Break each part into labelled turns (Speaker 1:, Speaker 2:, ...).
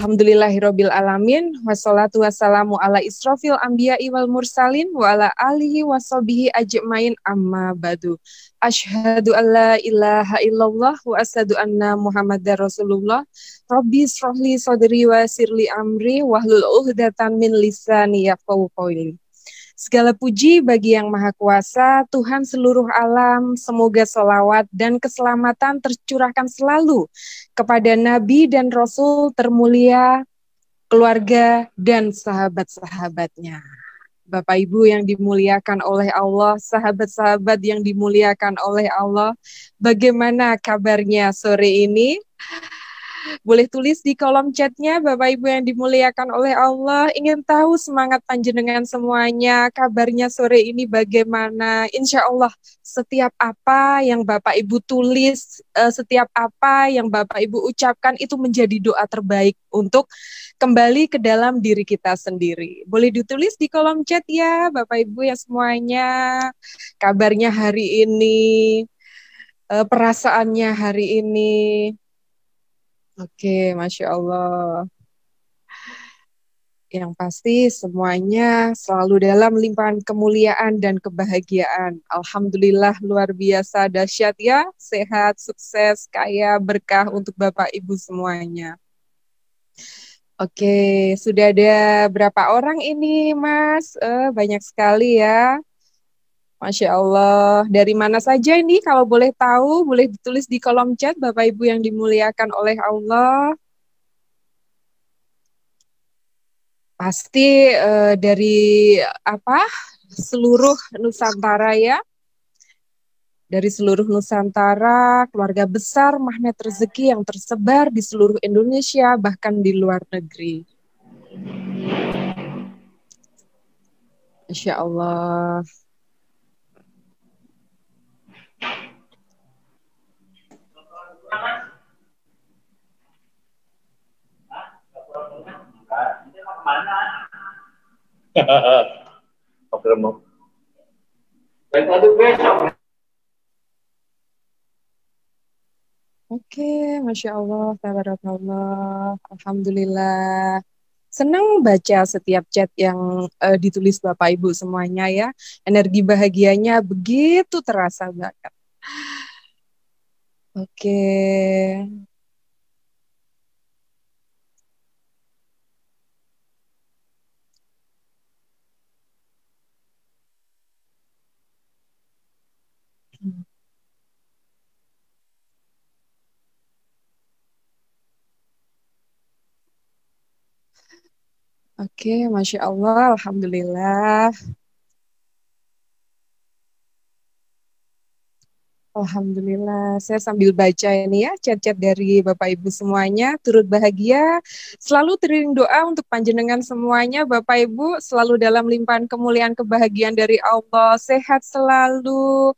Speaker 1: Alhamdulillahirabbil alamin wassalatu wassalamu ala israfil anbiya'i wal mursalin wa ala alihi washabihi ajmain amma ba'du. Asyhadu alla ilaha illallah wa asyhadu anna Muhammadar Rasulullah. Rabbi shrahli sadri wa yassirli amri wahlul 'uqdatam min lisani yafqahu qawli. Segala puji bagi Yang Maha Kuasa, Tuhan seluruh alam, semoga selawat dan keselamatan tercurahkan selalu kepada Nabi dan Rasul termulia, keluarga, dan sahabat-sahabatnya. Bapak Ibu yang dimuliakan oleh Allah, sahabat-sahabat yang dimuliakan oleh Allah, bagaimana kabarnya sore ini? Boleh tulis di kolom chatnya, Bapak Ibu yang dimuliakan oleh Allah. Ingin tahu semangat panjenengan semuanya, kabarnya sore ini bagaimana? Insya Allah setiap apa yang Bapak Ibu tulis, setiap apa yang Bapak Ibu ucapkan itu menjadi doa terbaik untuk kembali ke dalam diri kita sendiri. Boleh ditulis di kolom chat ya, Bapak Ibu ya semuanya. Kabarnya hari ini, perasaannya hari ini. Oke, Masya Allah. Yang pasti semuanya selalu dalam limpahan kemuliaan dan kebahagiaan. Alhamdulillah luar biasa dahsyat ya. Sehat, sukses, kaya, berkah untuk Bapak Ibu semuanya. Oke, sudah ada berapa orang ini Mas? Banyak sekali ya. Masya Allah. Dari mana saja ini kalau boleh tahu, boleh ditulis di kolom chat Bapak Ibu yang dimuliakan oleh Allah. Pasti dari seluruh Nusantara ya. Dari seluruh Nusantara, keluarga besar Magnet Rezeki yang tersebar di seluruh Indonesia, bahkan di luar negeri. Masya Allah. Oke, Masya Allah, tabarakallah, Alhamdulillah. Senang baca setiap chat yang ditulis Bapak Ibu semuanya ya. Energi bahagianya begitu terasa banget. Oke. Oke, Masya Allah, Alhamdulillah. Alhamdulillah, saya sambil baca ini ya, chat-chat dari Bapak Ibu semuanya, turut bahagia, selalu teriring doa untuk panjenengan semuanya, Bapak Ibu, selalu dalam limpahan kemuliaan kebahagiaan dari Allah, sehat selalu,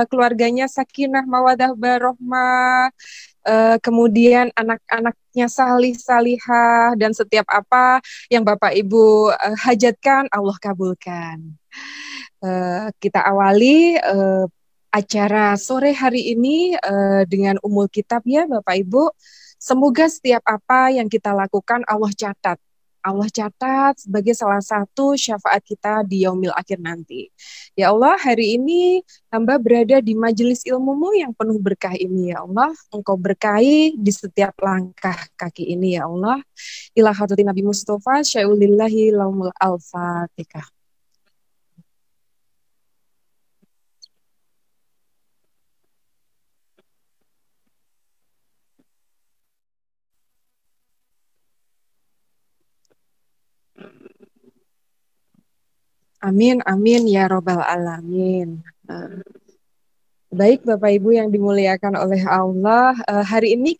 Speaker 1: keluarganya sakinah, mawadah, barohmah, kemudian anak-anaknya salih, salihah, dan setiap apa yang Bapak Ibu hajatkan, Allah kabulkan. Kita awali acara sore hari ini dengan umul kitab ya Bapak Ibu. Semoga setiap apa yang kita lakukan Allah catat. Allah catat sebagai salah satu syafaat kita di yaumil akhir nanti. Ya Allah, hari ini hamba berada di majelis ilmumu yang penuh berkah ini ya Allah. Engkau berkahi di setiap langkah kaki ini ya Allah. Ila hadratin Nabi Mustafa syai'ulillahi laumul al-fatihah. Amin, amin ya robbal alamin. Baik Bapak Ibu yang dimuliakan oleh Allah, hari ini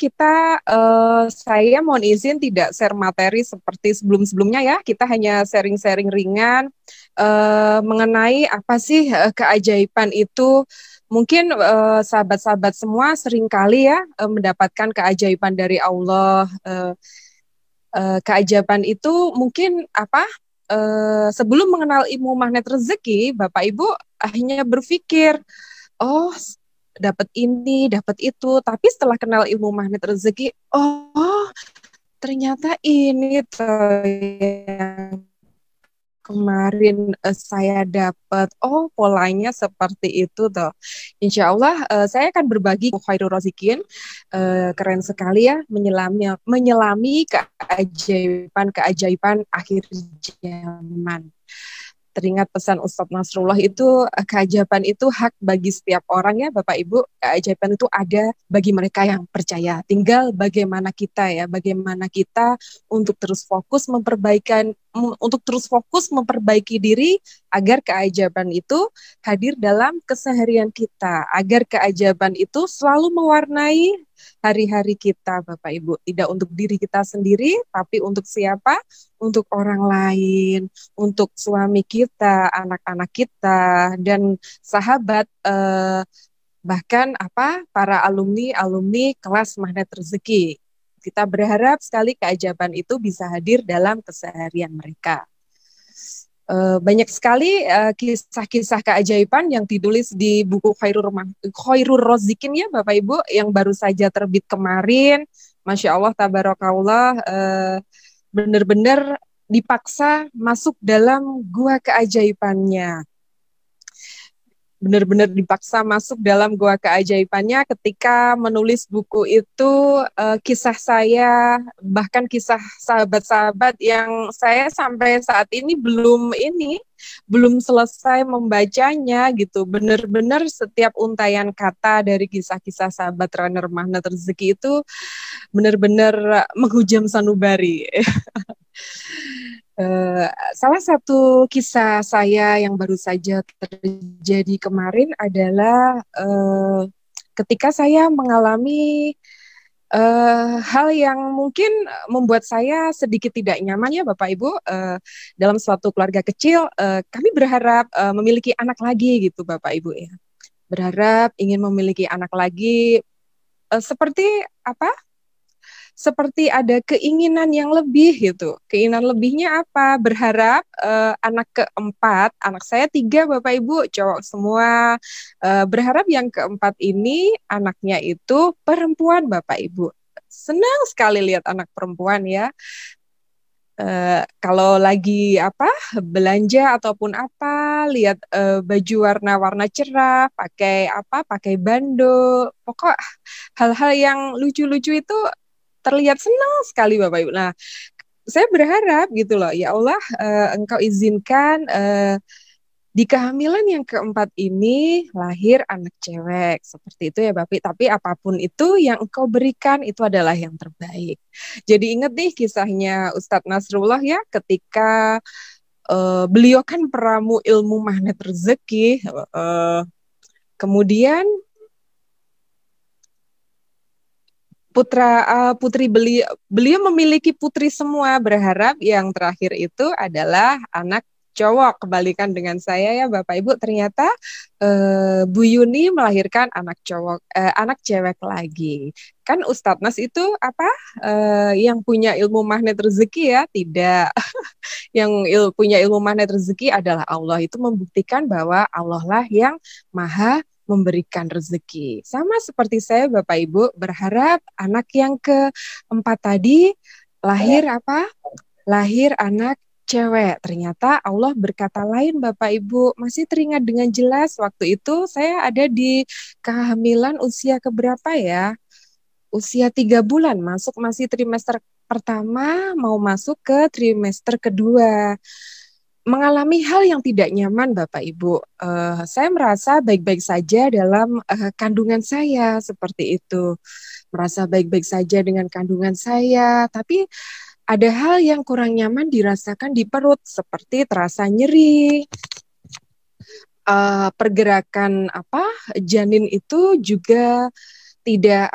Speaker 1: saya mohon izin tidak share materi seperti sebelum-sebelumnya ya, kita hanya sharing-sharing ringan mengenai apa sih keajaiban itu. Mungkin sahabat-sahabat semua seringkali ya mendapatkan keajaiban dari Allah. Keajaiban itu mungkin sebelum mengenal ilmu magnet rezeki, Bapak Ibu akhirnya berpikir, oh dapat ini, dapat itu. Tapi setelah kenal ilmu magnet rezeki, oh ternyata ini tuh yang kemarin saya dapat. Oh, polanya seperti itu tuh. Insya Allah saya akan berbagi khairul rozikin. Keren sekali ya menyelami keajaiban-keajaiban akhir zaman. Teringat pesan Ustadz Nasrullah itu, keajaiban itu hak bagi setiap orang ya Bapak Ibu. Keajaiban itu ada bagi mereka yang percaya. Tinggal bagaimana kita ya, bagaimana kita untuk terus fokus memperbaiki diri agar keajaiban itu hadir dalam keseharian kita, agar keajaiban itu selalu mewarnai hari-hari kita Bapak Ibu. Tidak untuk diri kita sendiri, tapi untuk siapa? Untuk orang lain, untuk suami kita, anak-anak kita, dan sahabat, bahkan para alumni kelas Magnet Rezeki. Kita berharap sekali keajaiban itu bisa hadir dalam keseharian mereka. Banyak sekali kisah-kisah keajaiban yang ditulis di buku Khairul Rozikin ya Bapak Ibu, yang baru saja terbit kemarin. Masya Allah, tabarakallah, benar-benar dipaksa masuk dalam gua keajaibannya. Benar-benar dipaksa masuk dalam gua keajaibannya ketika menulis buku itu. Kisah saya, bahkan kisah sahabat-sahabat yang saya sampai saat ini belum selesai membacanya gitu. Benar-benar setiap untayan kata dari kisah-kisah sahabat runner Magnet Rezeki itu benar-benar menghujam sanubari. Salah satu kisah saya yang baru saja terjadi kemarin adalah ketika saya mengalami hal yang mungkin membuat saya sedikit tidak nyaman ya Bapak Ibu. Dalam suatu keluarga kecil, kami berharap memiliki anak lagi gitu Bapak Ibu ya. Berharap ingin memiliki anak lagi, seperti apa? Seperti ada keinginan yang lebih gitu. Keinginan lebihnya apa? Berharap anak keempat, anak saya 3 Bapak Ibu, cowok semua. Berharap yang keempat ini anaknya itu perempuan Bapak Ibu. Senang sekali lihat anak perempuan ya. Kalau lagi belanja ataupun lihat baju warna-warna cerah, pakai bando, pokok hal-hal yang lucu-lucu itu terlihat senang sekali Bapak Ibu. Nah, saya berharap gitu loh, ya Allah, Engkau izinkan di kehamilan yang keempat ini lahir anak cewek, seperti itu ya Bapak. Tapi apapun itu yang Engkau berikan itu adalah yang terbaik. Jadi ingat nih kisahnya Ustadz Nasrullah ya, ketika beliau kan peramu ilmu magnet rezeki, kemudian putri beliau memiliki putri semua, berharap yang terakhir itu adalah anak cowok. Kebalikan dengan saya ya Bapak Ibu, ternyata Bu Yuni melahirkan anak cewek lagi. Kan Ustadz Nas itu yang punya ilmu magnet rezeki ya? Tidak. Yang punya ilmu magnet rezeki adalah Allah. Itu membuktikan bahwa Allah lah yang maha memberikan rezeki. Sama seperti saya Bapak Ibu, berharap anak yang keempat tadi lahir Lahir anak cewek. Ternyata Allah berkata lain Bapak Ibu. Masih teringat dengan jelas waktu itu saya ada di kehamilan usia keberapa ya? Usia 3 bulan, masih trimester pertama, mau masuk ke trimester kedua. Mengalami hal yang tidak nyaman Bapak Ibu. Saya merasa baik-baik saja dalam kandungan saya, seperti itu. Merasa baik-baik saja dengan kandungan saya, tapi ada hal yang kurang nyaman dirasakan di perut, seperti terasa nyeri. Pergerakan janin itu juga tidak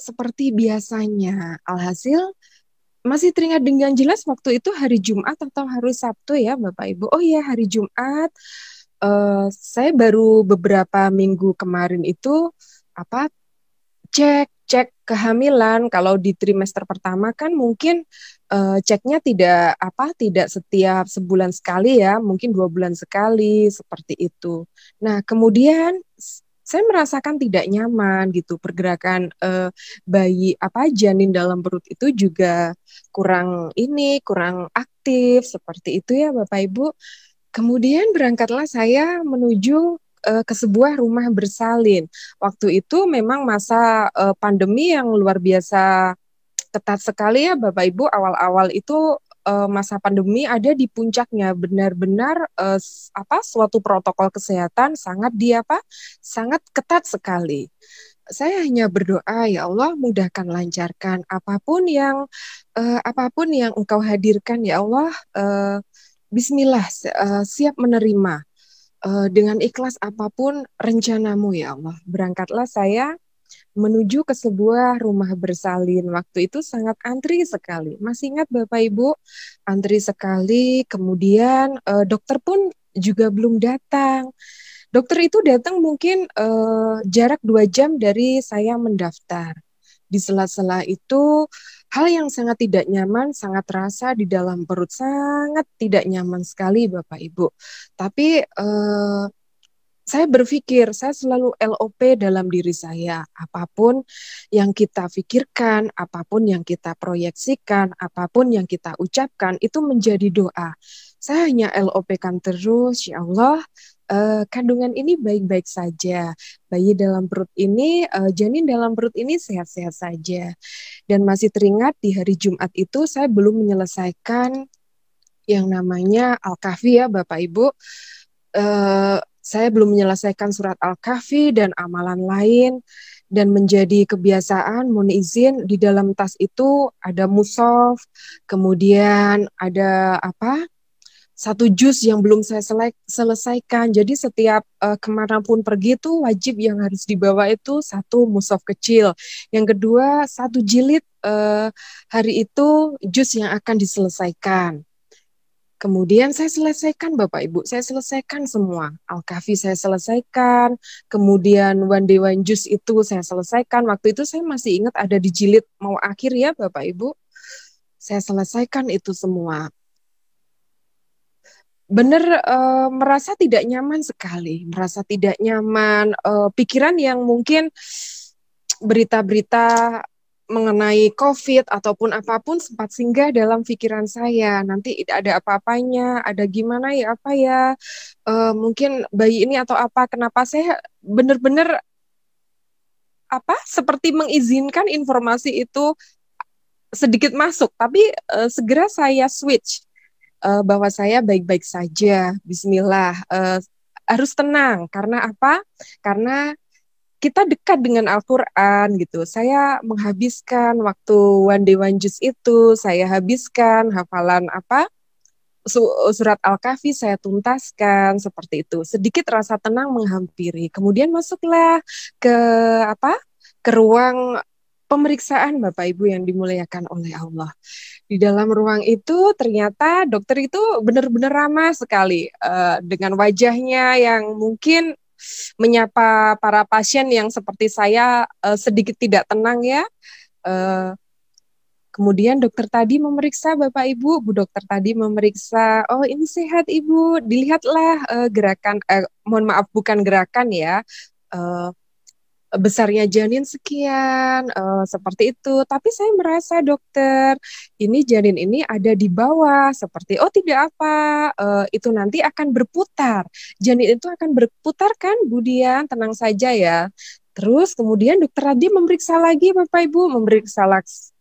Speaker 1: seperti biasanya. Alhasil masih teringat dengan jelas waktu itu hari Jumat atau hari Sabtu ya Bapak Ibu. Oh iya, hari Jumat. Saya baru beberapa minggu kemarin itu cek kehamilan. Kalau di trimester pertama kan mungkin ceknya tidak setiap sebulan sekali ya, mungkin 2 bulan sekali seperti itu. Nah kemudian saya merasakan tidak nyaman gitu. Pergerakan bayi janin dalam perut itu juga kurang aktif seperti itu ya Bapak Ibu. Kemudian berangkatlah saya menuju ke sebuah rumah bersalin. Waktu itu memang masa pandemi yang luar biasa ketat sekali ya Bapak Ibu. Awal-awal itu masa pandemi ada di puncaknya, benar-benar suatu protokol kesehatan sangat ketat sekali. Saya hanya berdoa, ya Allah mudahkan, lancarkan apapun yang Engkau hadirkan ya Allah. Bismillah, siap menerima dengan ikhlas apapun rencanamu ya Allah. Berangkatlah saya menuju ke sebuah rumah bersalin. Waktu itu sangat antri sekali. Masih ingat Bapak Ibu, antri sekali. Kemudian dokter pun juga belum datang. Dokter itu datang mungkin jarak 2 jam dari saya mendaftar. Di sela-sela itu hal yang sangat tidak nyaman, sangat terasa di dalam perut, sangat tidak nyaman sekali Bapak Ibu. Tapi saya berpikir, saya selalu LOP dalam diri saya. Apapun yang kita pikirkan, apapun yang kita proyeksikan, apapun yang kita ucapkan, itu menjadi doa. Saya hanya LOP-kan terus, ya Allah, kandungan ini baik-baik saja. Bayi dalam perut ini, janin dalam perut ini sehat-sehat saja. Dan masih teringat di hari Jumat itu, saya belum menyelesaikan yang namanya Al-Kahfi ya Bapak Ibu. Saya belum menyelesaikan surat Al-Kahfi dan amalan lain, dan menjadi kebiasaan, mohon izin, di dalam tas itu ada mushaf, kemudian ada satu juz yang belum saya selesaikan. Jadi setiap kemanapun pergi itu wajib yang harus dibawa itu satu mushaf kecil. Yang kedua, satu jilid hari itu juz yang akan diselesaikan. Kemudian saya selesaikan Bapak Ibu, saya selesaikan semua. Al-Kahfi saya selesaikan, kemudian One Day One Juice itu saya selesaikan. Waktu itu saya masih ingat ada di jilid mau akhir ya Bapak Ibu. Saya selesaikan itu semua. Benar merasa tidak nyaman sekali, merasa tidak nyaman, pikiran yang mungkin berita-berita mengenai COVID ataupun apapun sempat singgah dalam pikiran saya. Nanti ada apa-apanya, ada gimana ya, mungkin bayi ini atau apa. Kenapa saya benar-benar seperti mengizinkan informasi itu sedikit masuk, tapi segera saya switch bahwa saya baik-baik saja. Bismillah, harus tenang. Karena apa? Karena kita dekat dengan Al-Quran gitu. Saya menghabiskan waktu One Day One Juice itu, saya habiskan hafalan surat Al-Kahfi saya tuntaskan, seperti itu. Sedikit rasa tenang menghampiri. Kemudian masuklah ke ke ruang pemeriksaan Bapak Ibu yang dimuliakan oleh Allah. Di dalam ruang itu ternyata dokter itu benar-benar ramah sekali dengan wajahnya yang mungkin menyapa para pasien yang seperti saya sedikit tidak tenang ya. Kemudian dokter tadi memeriksa Bapak Ibu, Bu dokter tadi memeriksa, oh ini sehat Ibu, dilihatlah gerakan, mohon maaf bukan gerakan ya, besarnya janin sekian, seperti itu. Tapi saya merasa dokter, ini janin ini ada di bawah, seperti, oh tidak apa, itu nanti akan berputar. Janin itu akan berputar kan, Bu Dian, tenang saja ya. Terus kemudian dokter tadi memeriksa lagi Bapak Ibu,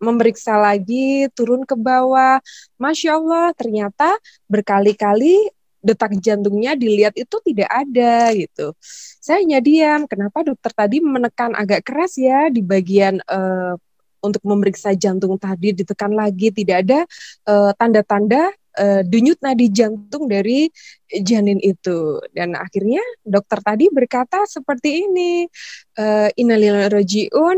Speaker 1: memeriksa lagi, turun ke bawah. Masya Allah, ternyata berkali-kali detak jantungnya dilihat itu tidak ada gitu. Saya hanya diam. Kenapa dokter tadi menekan agak keras ya di bagian untuk memeriksa jantung tadi, ditekan lagi, tidak ada tanda-tanda denyut nadi jantung dari janin itu. Dan akhirnya dokter tadi berkata seperti ini, innalillahi rajiun,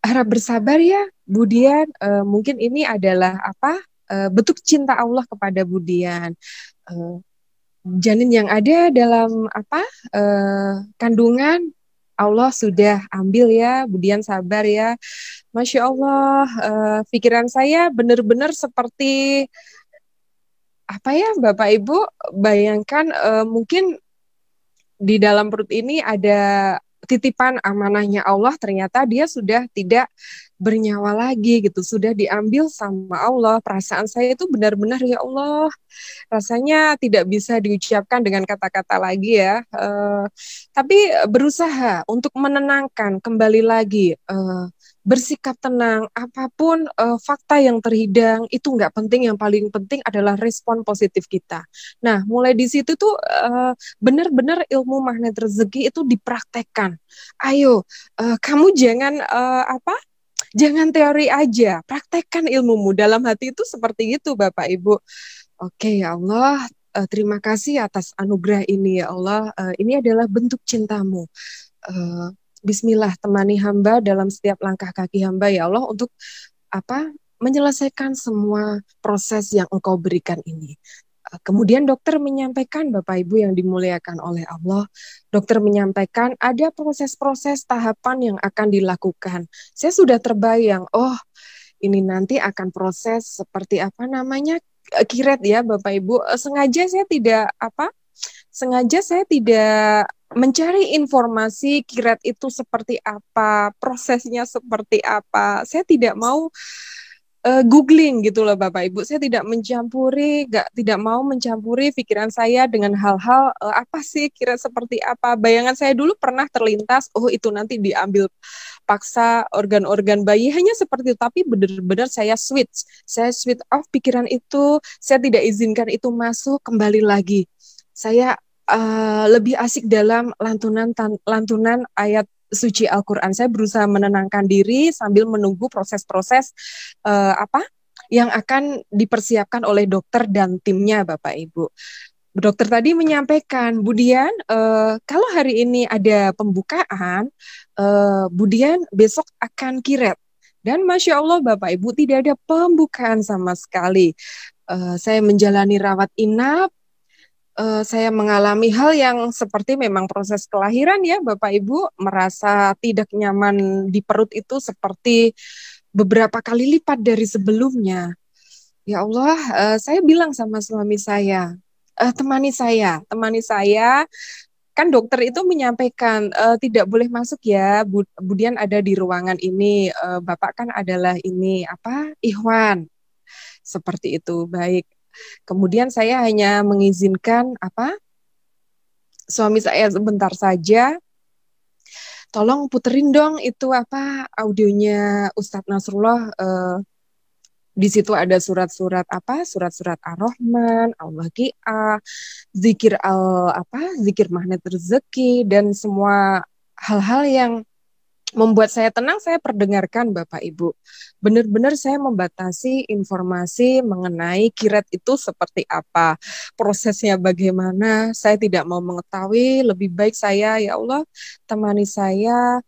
Speaker 1: harap bersabar ya Bu Dian, mungkin ini adalah bentuk cinta Allah kepada Bu Dian. Janin yang ada dalam kandungan Allah sudah ambil ya, Bu Dian sabar ya. Masya Allah, pikiran saya benar-benar seperti Bapak Ibu, bayangkan mungkin di dalam perut ini ada titipan amanahnya Allah, ternyata dia sudah tidak bernyawa lagi gitu, sudah diambil sama Allah. Perasaan saya itu benar-benar ya Allah, rasanya tidak bisa diucapkan dengan kata-kata lagi ya. Tapi berusaha untuk menenangkan kembali lagi, bersikap tenang. Apapun fakta yang terhidang itu nggak penting. Yang paling penting adalah respon positif kita. Nah, mulai di situ tuh benar-benar ilmu magnet rezeki itu dipraktekkan. Ayo, kamu jangan Jangan teori aja, praktekkan ilmumu. Dalam hati itu seperti itu, Bapak Ibu. Oke, ya Allah, terima kasih atas anugerah ini, ya Allah. Ini adalah bentuk cintamu. Bismillah, temani hamba dalam setiap langkah kaki hamba, ya Allah, untuk menyelesaikan semua proses yang Engkau berikan ini. Kemudian dokter menyampaikan, Bapak Ibu yang dimuliakan oleh Allah, dokter menyampaikan ada proses-proses tahapan yang akan dilakukan. Saya sudah terbayang, oh ini nanti akan proses seperti apa namanya, kiret ya Bapak Ibu. Sengaja saya tidak mencari informasi kiret itu seperti apa, prosesnya seperti apa. Saya tidak mau googling gitu loh Bapak Ibu. Saya tidak mau mencampuri pikiran saya dengan hal-hal apa sih kira seperti apa. Bayangan saya dulu pernah terlintas, oh itu nanti diambil paksa organ-organ bayi, hanya seperti itu. Tapi benar-benar saya switch off pikiran itu. Saya tidak izinkan itu masuk. Kembali lagi, saya lebih asik dalam lantunan ayat suci Al-Quran. Saya berusaha menenangkan diri sambil menunggu proses-proses yang akan dipersiapkan oleh dokter dan timnya, Bapak Ibu. Dokter tadi menyampaikan, Budian, kalau hari ini ada pembukaan, Budian besok akan kiret. Dan Masya Allah, Bapak Ibu, tidak ada pembukaan sama sekali. Saya menjalani rawat inap, saya mengalami hal yang seperti memang proses kelahiran ya Bapak Ibu, merasa tidak nyaman di perut itu seperti beberapa kali lipat dari sebelumnya. Ya Allah, saya bilang sama suami saya, temani saya, kan dokter itu menyampaikan tidak boleh masuk ya, Budian ada di ruangan ini, Bapak kan adalah ini Ikhwan, seperti itu, baik. Kemudian saya hanya mengizinkan suami saya sebentar saja, tolong puterin dong itu audionya Ustadz Nasrullah. Di situ ada surat-surat Ar-Rahman, Al-Waqi'ah, zikir magnet rezeki, dan semua hal-hal yang membuat saya tenang. Saya perdengarkan Bapak Ibu. Benar-benar saya membatasi informasi mengenai kiret itu seperti apa, prosesnya bagaimana. Saya tidak mau mengetahui. Lebih baik saya, ya Allah, temani saya,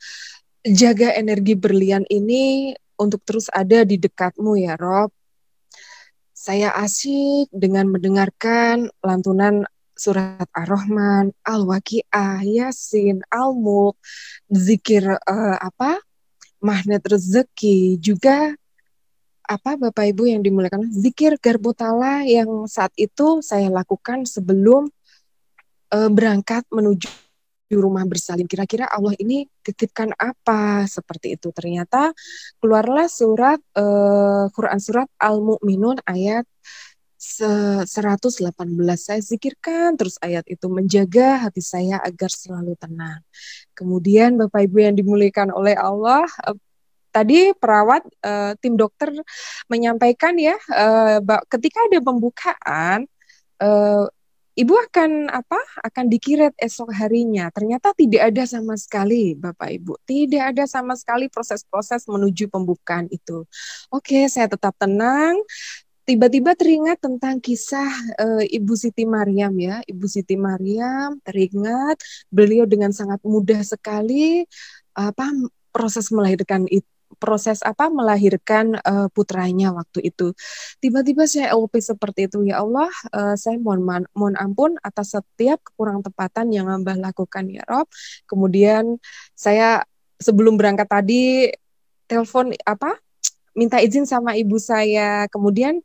Speaker 1: jaga energi berlian ini untuk terus ada di dekatmu ya Rob. Saya asyik dengan mendengarkan lantunan surat Ar-Rahman, Al-Waqi'ah, Yasin, Al-Mulk, zikir magnet rezeki, juga Bapak Ibu yang dimuliakan, zikir Garbutala yang saat itu saya lakukan sebelum berangkat menuju rumah bersalin. Kira-kira Allah ini titipkan apa, seperti itu. Ternyata keluarlah Quran surat Al-Mu'minun ayat 118. Saya zikirkan terus ayat itu, menjaga hati saya agar selalu tenang. Kemudian Bapak Ibu yang dimuliakan oleh Allah, tadi perawat, tim dokter menyampaikan ya, ketika ada pembukaan, Ibu akan dikiret esok harinya. Ternyata tidak ada sama sekali, Bapak Ibu. Tidak ada sama sekali proses-proses menuju pembukaan itu. Oke, saya tetap tenang. Tiba-tiba teringat tentang kisah Ibu Siti Maryam ya. Ibu Siti Maryam teringat beliau dengan sangat mudah sekali melahirkan putranya waktu itu. Tiba-tiba saya LP seperti itu, ya Allah, saya mohon ampun atas setiap kekurang tepatan yang hamba lakukan ya Rob. Kemudian saya sebelum berangkat tadi telepon minta izin sama ibu saya. Kemudian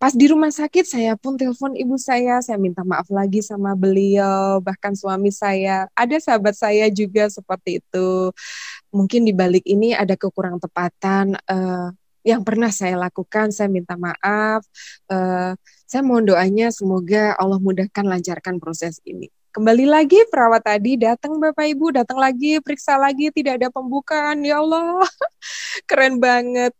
Speaker 1: Pas di rumah sakit saya pun telepon ibu saya minta maaf lagi sama beliau, bahkan suami saya, ada sahabat saya juga seperti itu. Mungkin di balik ini ada kekurang tepatan yang pernah saya lakukan, saya minta maaf. Saya mohon doanya semoga Allah mudahkan lancarkan proses ini. Kembali lagi perawat tadi datang Bapak Ibu, datang lagi, periksa lagi, tidak ada pembukaan. Ya Allah, keren banget.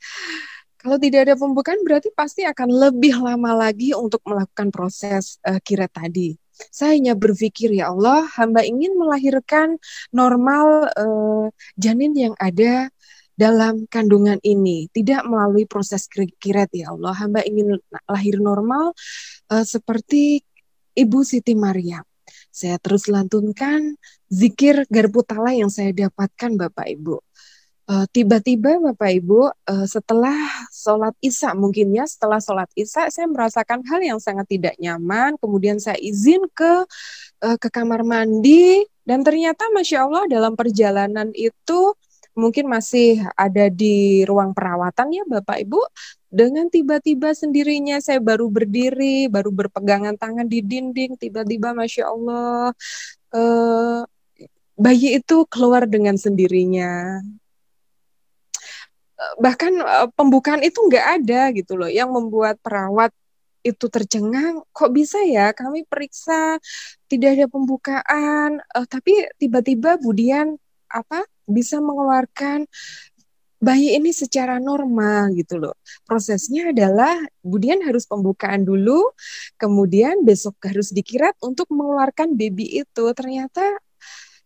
Speaker 1: Kalau tidak ada pembukaan berarti pasti akan lebih lama lagi untuk melakukan proses kiret tadi. Saya hanya berpikir, ya Allah, hamba ingin melahirkan normal janin yang ada dalam kandungan ini, tidak melalui proses kiret, ya Allah. Hamba ingin lahir normal seperti Ibu Siti Maryam. Saya terus lantunkan zikir garpu tala yang saya dapatkan Bapak Ibu. Tiba-tiba Bapak Ibu setelah sholat isya mungkin ya, setelah sholat isya saya merasakan hal yang sangat tidak nyaman, kemudian saya izin ke kamar mandi dan ternyata Masya Allah dalam perjalanan itu mungkin masih ada di ruang perawatan ya Bapak Ibu, dengan tiba-tiba sendirinya saya baru berdiri, baru berpegangan tangan di dinding, tiba-tiba Masya Allah bayi itu keluar dengan sendirinya. Bahkan pembukaan itu nggak ada gitu loh, yang membuat perawat itu tercengang, kok bisa ya kami periksa tidak ada pembukaan, tapi tiba-tiba Budian bisa mengeluarkan bayi ini secara normal gitu loh. Prosesnya adalah Budian harus pembukaan dulu, kemudian besok harus dikirat untuk mengeluarkan baby itu. Ternyata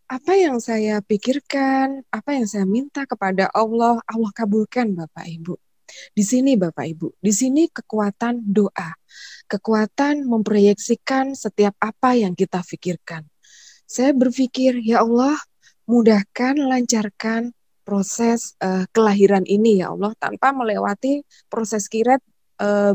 Speaker 1: apa yang saya pikirkan, apa yang saya minta kepada Allah, Allah kabulkan Bapak Ibu. Di sini Bapak Ibu, di sini kekuatan doa, kekuatan memproyeksikan setiap apa yang kita pikirkan. Saya berpikir, ya Allah, mudahkan, lancarkan proses kelahiran ini ya Allah, tanpa melewati proses kiret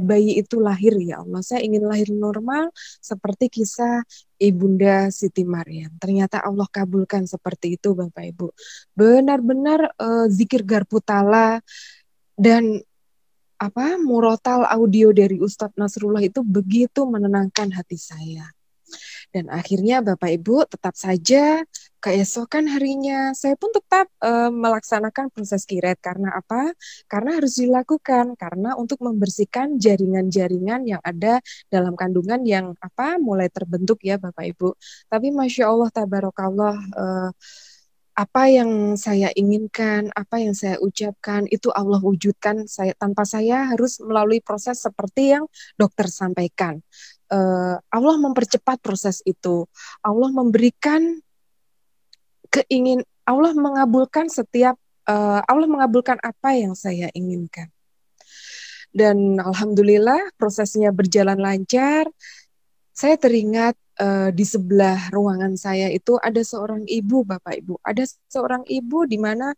Speaker 1: bayi itu lahir ya Allah. Saya ingin lahir normal seperti kisah Ibunda Siti Maryam. Ternyata Allah kabulkan seperti itu Bapak Ibu. Benar-benar zikir garpu tala dan murotal audio dari Ustadz Nasrullah itu begitu menenangkan hati saya. Dan akhirnya Bapak Ibu tetap saja keesokan harinya saya pun tetap melaksanakan proses kiret. Karena apa? Karena harus dilakukan, karena untuk membersihkan jaringan-jaringan yang ada dalam kandungan yang mulai terbentuk ya Bapak Ibu. Tapi Masya Allah tabarakallah, apa yang saya inginkan, apa yang saya ucapkan itu Allah wujudkan tanpa saya harus melalui proses seperti yang dokter sampaikan. Allah mempercepat proses itu. Allah memberikan Allah mengabulkan Allah mengabulkan apa yang saya inginkan. Dan alhamdulillah prosesnya berjalan lancar. Saya teringat di sebelah ruangan saya itu ada seorang ibu, Bapak Ibu. Ada seorang ibu di mana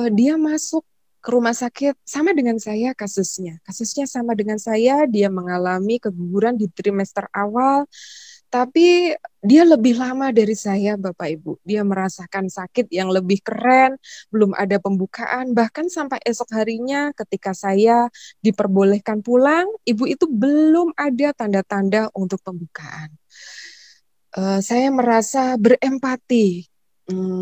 Speaker 1: dia masuk ke rumah sakit sama dengan saya kasusnya. Kasusnya sama dengan saya, dia mengalami keguguran di trimester awal, tapi dia lebih lama dari saya Bapak Ibu. Dia merasakan sakit yang lebih keren, belum ada pembukaan, bahkan sampai esok harinya ketika saya diperbolehkan pulang, ibu itu belum ada tanda-tanda untuk pembukaan. Saya merasa berempati.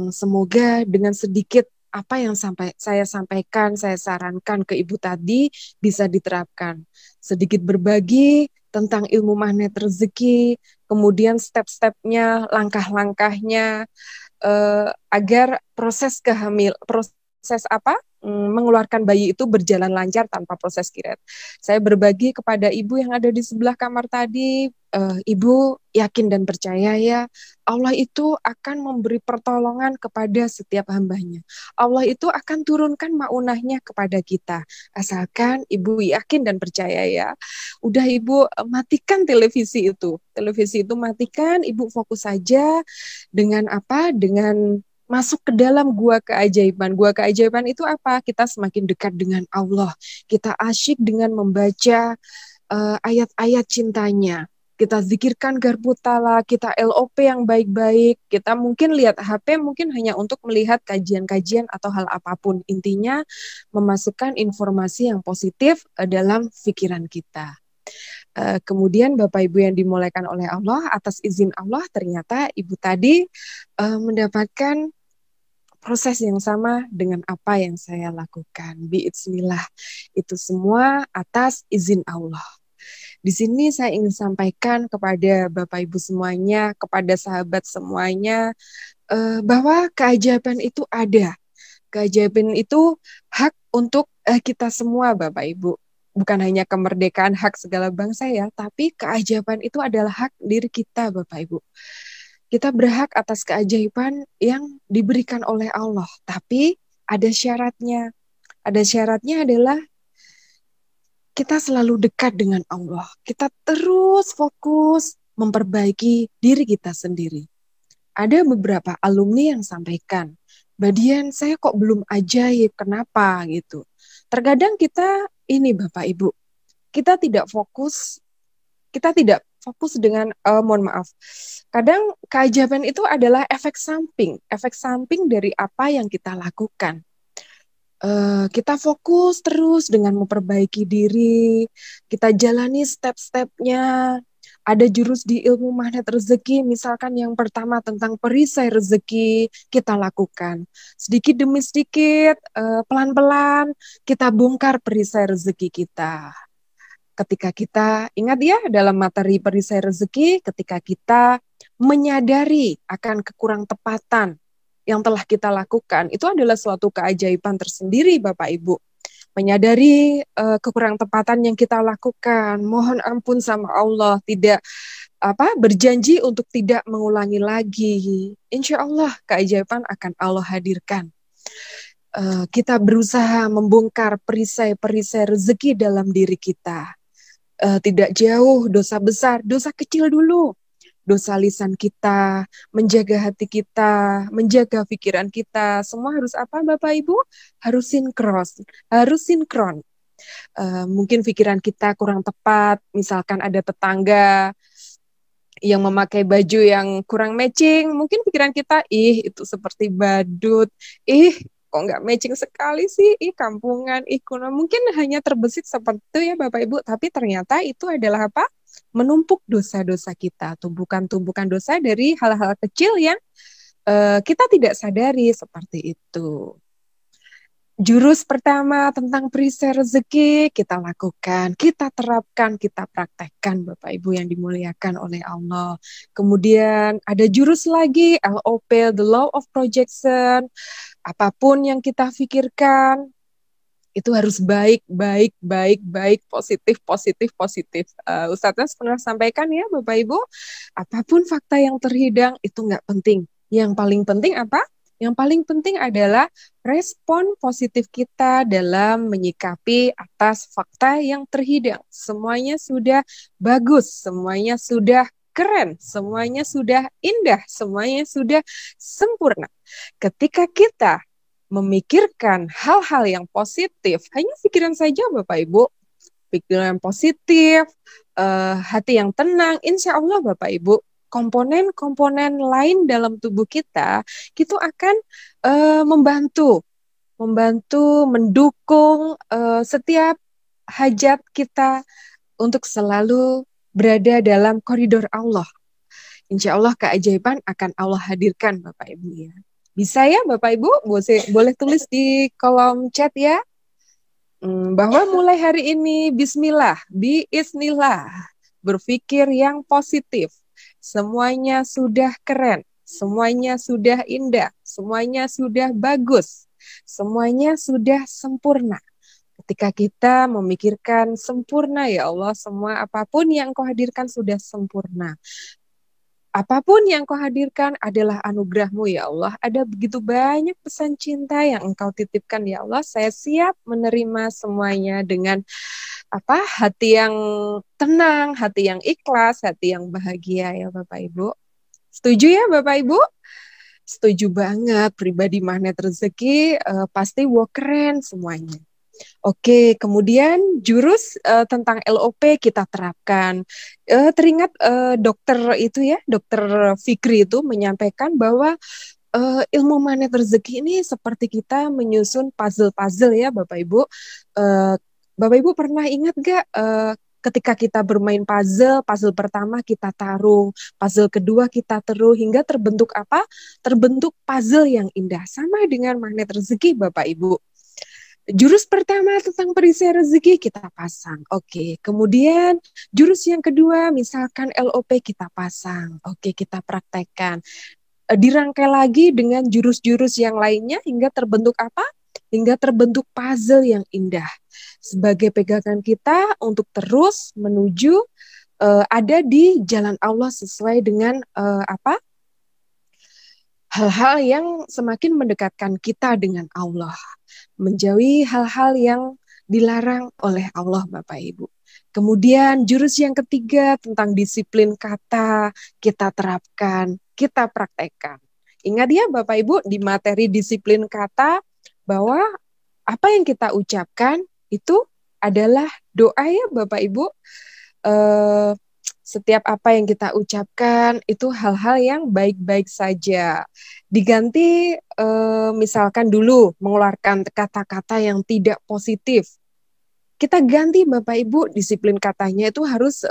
Speaker 1: Semoga dengan sedikit apa yang saya sampaikan, saya sarankan ke ibu tadi bisa diterapkan. Sedikit berbagi tentang ilmu magnet rezeki, kemudian step-stepnya, langkah-langkahnya, agar proses mengeluarkan bayi itu berjalan lancar tanpa proses kiret. Saya berbagi kepada ibu yang ada di sebelah kamar tadi, ibu yakin dan percaya ya, Allah itu akan memberi pertolongan kepada setiap hambanya. Allah itu akan turunkan maunahnya kepada kita. Asalkan ibu yakin dan percaya ya. Udah ibu matikan televisi itu. Televisi itu matikan, ibu fokus saja dengan dengan masuk ke dalam gua keajaiban. Gua keajaiban itu apa? Kita semakin dekat dengan Allah. Kita asyik dengan membaca ayat-ayat cintanya. Kita zikirkan garpu tala, kita LOP yang baik-baik, kita mungkin lihat HP mungkin hanya untuk melihat kajian-kajian atau hal apapun. Intinya memasukkan informasi yang positif dalam pikiran kita. Kemudian Bapak Ibu yang dimuliakan oleh Allah, atas izin Allah ternyata Ibu tadi mendapatkan proses yang sama dengan apa yang saya lakukan. Biiznillah. Itu semua atas izin Allah. Di sini saya ingin sampaikan kepada Bapak Ibu semuanya, kepada sahabat semuanya, bahwa keajaiban itu ada. Keajaiban itu hak untuk kita semua, Bapak Ibu. Bukan hanya kemerdekaan hak segala bangsa ya, tapi keajaiban itu adalah hak diri kita, Bapak Ibu. Kita berhak atas keajaiban yang diberikan oleh Allah, tapi ada syaratnya. Ada syaratnya adalah kita selalu dekat dengan Allah. Kita terus fokus memperbaiki diri kita sendiri. Ada beberapa alumni yang sampaikan, Mbak Dian, saya kok belum ajaib, kenapa gitu. Terkadang kita ini Bapak Ibu, kita tidak fokus dengan, mohon maaf, kadang keajaiban itu adalah efek samping dari apa yang kita lakukan. Kita fokus terus dengan memperbaiki diri, kita jalani step-stepnya. Ada jurus di ilmu magnet rezeki, misalkan yang pertama tentang perisai rezeki, kita lakukan. Sedikit demi sedikit, pelan-pelan, kita bongkar perisai rezeki kita. Ketika kita, ingat ya, dalam materi perisai rezeki, ketika kita menyadari akan kekurang tepatan yang telah kita lakukan, itu adalah suatu keajaiban tersendiri Bapak Ibu. Menyadari kekurang tepatan yang kita lakukan, mohon ampun sama Allah, tidak berjanji untuk tidak mengulangi lagi. Insya Allah keajaiban akan Allah hadirkan. Kita berusaha membongkar perisai-perisai rezeki dalam diri kita. Tidak jauh dosa besar, dosa kecil dulu. Dosa lisan kita, menjaga hati kita, menjaga pikiran kita, semua harus apa Bapak Ibu? Harus sinkron. Mungkin pikiran kita kurang tepat, misalkan ada tetangga yang memakai baju yang kurang matching, mungkin pikiran kita, itu seperti badut, kok nggak matching sekali sih, kampungan, kuno, mungkin hanya terbesit seperti itu ya Bapak Ibu, tapi ternyata itu adalah apa? Menumpuk dosa-dosa kita, tumbukan-tumbukan dosa dari hal-hal kecil yang kita tidak sadari seperti itu. Jurus pertama tentang perisai rezeki kita lakukan, kita terapkan, kita praktekkan Bapak Ibu yang dimuliakan oleh Allah. Kemudian ada jurus lagi, LOP, the law of projection. Apapun yang kita pikirkan, itu harus baik, positif. Ustaznya pernah sampaikan ya Bapak Ibu, apapun fakta yang terhidang itu nggak penting. Yang paling penting apa? Yang paling penting adalah respon positif kita dalam menyikapi atas fakta yang terhidang. Semuanya sudah bagus, semuanya sudah keren, semuanya sudah indah, semuanya sudah sempurna. Ketika kita memikirkan hal-hal yang positif, hanya pikiran saja Bapak Ibu, pikiran positif, hati yang tenang, insya Allah Bapak Ibu, komponen-komponen lain dalam tubuh kita, itu akan membantu, mendukung setiap hajat kita untuk selalu berada dalam koridor Allah. Insya Allah keajaiban akan Allah hadirkan Bapak Ibu ya. Bisa ya Bapak Ibu, boleh tulis di kolom chat ya. Bahwa mulai hari ini bismillah, biiznillah, berpikir yang positif. Semuanya sudah keren, semuanya sudah indah, semuanya sudah bagus, semuanya sudah sempurna. Ketika kita memikirkan sempurna ya Allah, semua apapun yang Kau hadirkan sudah sempurna. Apapun yang Kau hadirkan adalah anugerah-Mu ya Allah. Ada begitu banyak pesan cinta yang Engkau titipkan ya Allah. Saya siap menerima semuanya dengan hati yang tenang, hati yang ikhlas, hati yang bahagia ya Bapak Ibu. Setuju ya Bapak Ibu? Setuju banget. Pribadi magnet rezeki pasti keren semuanya. Oke, kemudian jurus tentang LOP kita terapkan. Teringat dokter itu ya, dokter Fikri itu menyampaikan bahwa ilmu magnet rezeki ini seperti kita menyusun puzzle-puzzle ya Bapak Ibu. Eh, Bapak Ibu pernah ingat gak ketika kita bermain puzzle, puzzle pertama kita taruh, puzzle kedua kita taruh, hingga terbentuk apa? Terbentuk puzzle yang indah. Sama dengan magnet rezeki Bapak Ibu. Jurus pertama tentang perisian rezeki kita pasang. Oke, kemudian jurus yang kedua misalkan LOP kita pasang. Oke, kita praktekkan. Dirangkai lagi dengan jurus-jurus yang lainnya hingga terbentuk apa? Hingga terbentuk puzzle yang indah. Sebagai pegangan kita untuk terus menuju ada di jalan Allah sesuai dengan apa? Hal-hal yang semakin mendekatkan kita dengan Allah, menjauhi hal-hal yang dilarang oleh Allah Bapak Ibu. Kemudian jurus yang ketiga tentang disiplin kata kita terapkan, kita praktekkan. Ingat ya Bapak Ibu di materi disiplin kata bahwa apa yang kita ucapkan itu adalah doa ya Bapak Ibu. Setiap apa yang kita ucapkan itu hal-hal yang baik-baik saja. Diganti misalkan dulu mengeluarkan kata-kata yang tidak positif. Kita ganti Bapak Ibu, disiplin katanya itu harus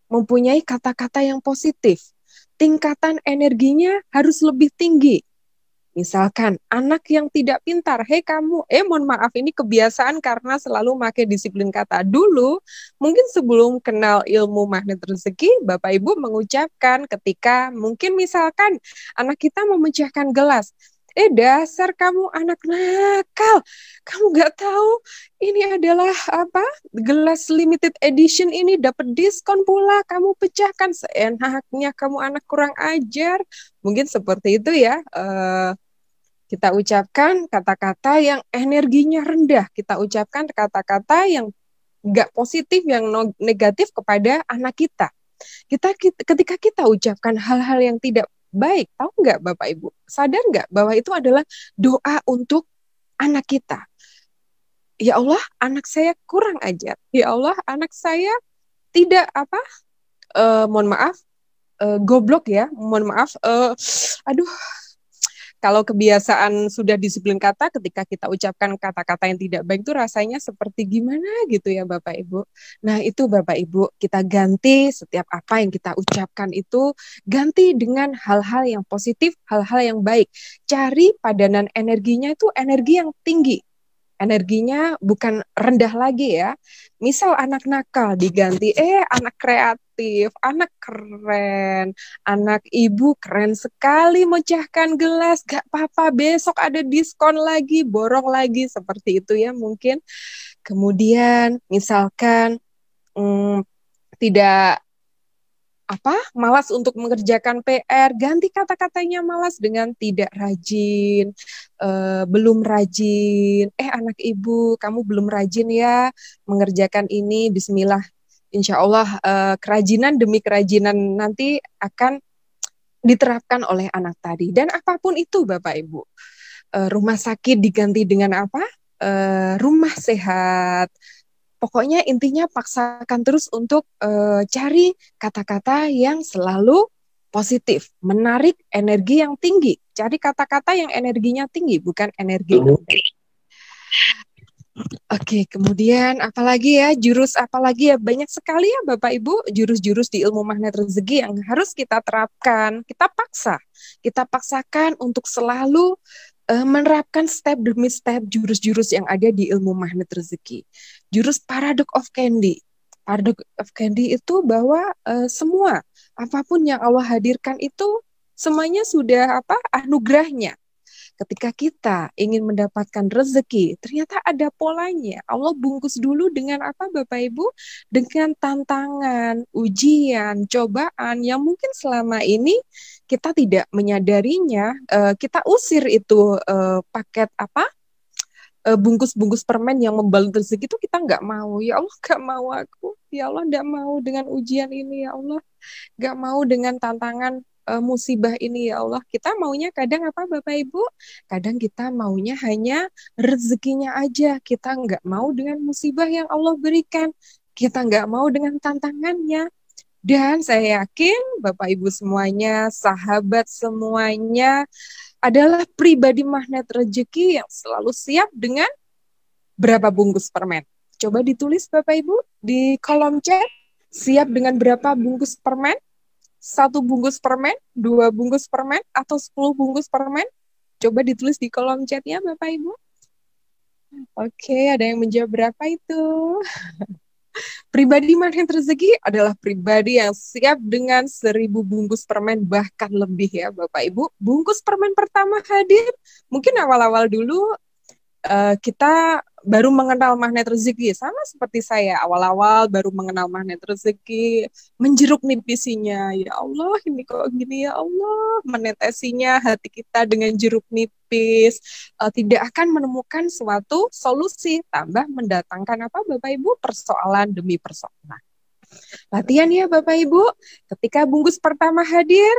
Speaker 1: mempunyai kata-kata yang positif. Tingkatan energinya harus lebih tinggi. Misalkan anak yang tidak pintar, hei kamu, mohon maaf ini kebiasaan karena selalu pakai disiplin kata. Dulu, mungkin sebelum kenal ilmu magnet rezeki, Bapak Ibu mengucapkan ketika mungkin misalkan anak kita memecahkan gelas, dasar kamu anak nakal, kamu gak tahu ini adalah apa, gelas limited edition ini dapat diskon pula, kamu pecahkan seenaknya, kamu anak kurang ajar. Mungkin seperti itu ya, kita ucapkan kata-kata yang energinya rendah, kita ucapkan kata-kata yang nggak positif, yang negatif kepada anak kita. Ketika kita ucapkan hal-hal yang tidak baik, tahu nggak Bapak Ibu? Sadar nggak bahwa itu adalah doa untuk anak kita? Ya Allah, anak saya kurang ajar. Ya Allah, anak saya tidak apa? Mohon maaf, goblok ya. Mohon maaf. Aduh. Kalau kebiasaan sudah disiplin kata, ketika kita ucapkan kata-kata yang tidak baik itu rasanya seperti gimana gitu ya Bapak Ibu. Nah itu Bapak Ibu, kita ganti setiap apa yang kita ucapkan itu, ganti dengan hal-hal yang positif, hal-hal yang baik. Cari padanan energinya itu energi yang tinggi. Energinya bukan rendah lagi ya. Misal anak nakal diganti, anak kreatif, anak keren, anak ibu keren sekali mecahkan gelas, gak apa-apa besok ada diskon lagi, borong lagi, seperti itu ya mungkin. Kemudian misalkan tidak malas untuk mengerjakan PR, ganti kata-katanya malas dengan tidak rajin, belum rajin, anak ibu kamu belum rajin ya mengerjakan ini, bismillah, insya Allah kerajinan demi kerajinan nanti akan diterapkan oleh anak tadi. Dan apapun itu Bapak Ibu, rumah sakit diganti dengan apa? Rumah sehat. Pokoknya intinya paksakan terus untuk cari kata-kata yang selalu positif, menarik energi yang tinggi. Cari kata-kata yang energinya tinggi, bukan energi yang rendah. Oke, kemudian apalagi ya, jurus apalagi ya, banyak sekali ya Bapak Ibu, jurus-jurus di ilmu magnet rezeki yang harus kita terapkan, kita paksakan untuk selalu menerapkan step demi step jurus-jurus yang ada di ilmu magnet rezeki. Jurus paradox of candy. Paradox of candy itu bahwa semua apapun yang Allah hadirkan itu semuanya sudah anugerahnya. Ketika kita ingin mendapatkan rezeki, ternyata ada polanya. Allah bungkus dulu dengan apa Bapak Ibu? Dengan tantangan, ujian, cobaan yang mungkin selama ini kita tidak menyadarinya. Kita usir itu paket bungkus-bungkus permen yang membalut rezeki itu kita nggak mau. Ya Allah, nggak mau aku. Ya Allah, nggak mau dengan ujian ini. Ya Allah, nggak mau dengan tantangan musibah ini ya Allah. Kita maunya kadang apa Bapak Ibu? Kadang kita maunya hanya rezekinya aja. Kita nggak mau dengan musibah yang Allah berikan. Kita nggak mau dengan tantangannya. Dan saya yakin Bapak Ibu semuanya, sahabat semuanya adalah pribadi magnet rezeki yang selalu siap dengan berapa bungkus permen. Coba ditulis Bapak Ibu di kolom chat, siap dengan berapa bungkus permen? 1 bungkus permen, 2 bungkus permen, atau 10 bungkus permen? Coba ditulis di kolom chatnya Bapak Ibu. Oke, ada yang menjawab berapa itu? Pribadi magnet rezeki adalah pribadi yang siap dengan 1.000 bungkus permen, bahkan lebih ya Bapak Ibu. Bungkus permen pertama hadir, mungkin awal-awal dulu kita baru mengenal magnet rezeki, sama seperti saya awal-awal baru mengenal magnet rezeki, menjeruk nipisinya, ya Allah ini kok gini ya Allah, menetesinya hati kita dengan jeruk nipis, tidak akan menemukan suatu solusi, tambah mendatangkan apa Bapak Ibu, persoalan demi persoalan. Latihan ya Bapak Ibu, ketika bungkus pertama hadir,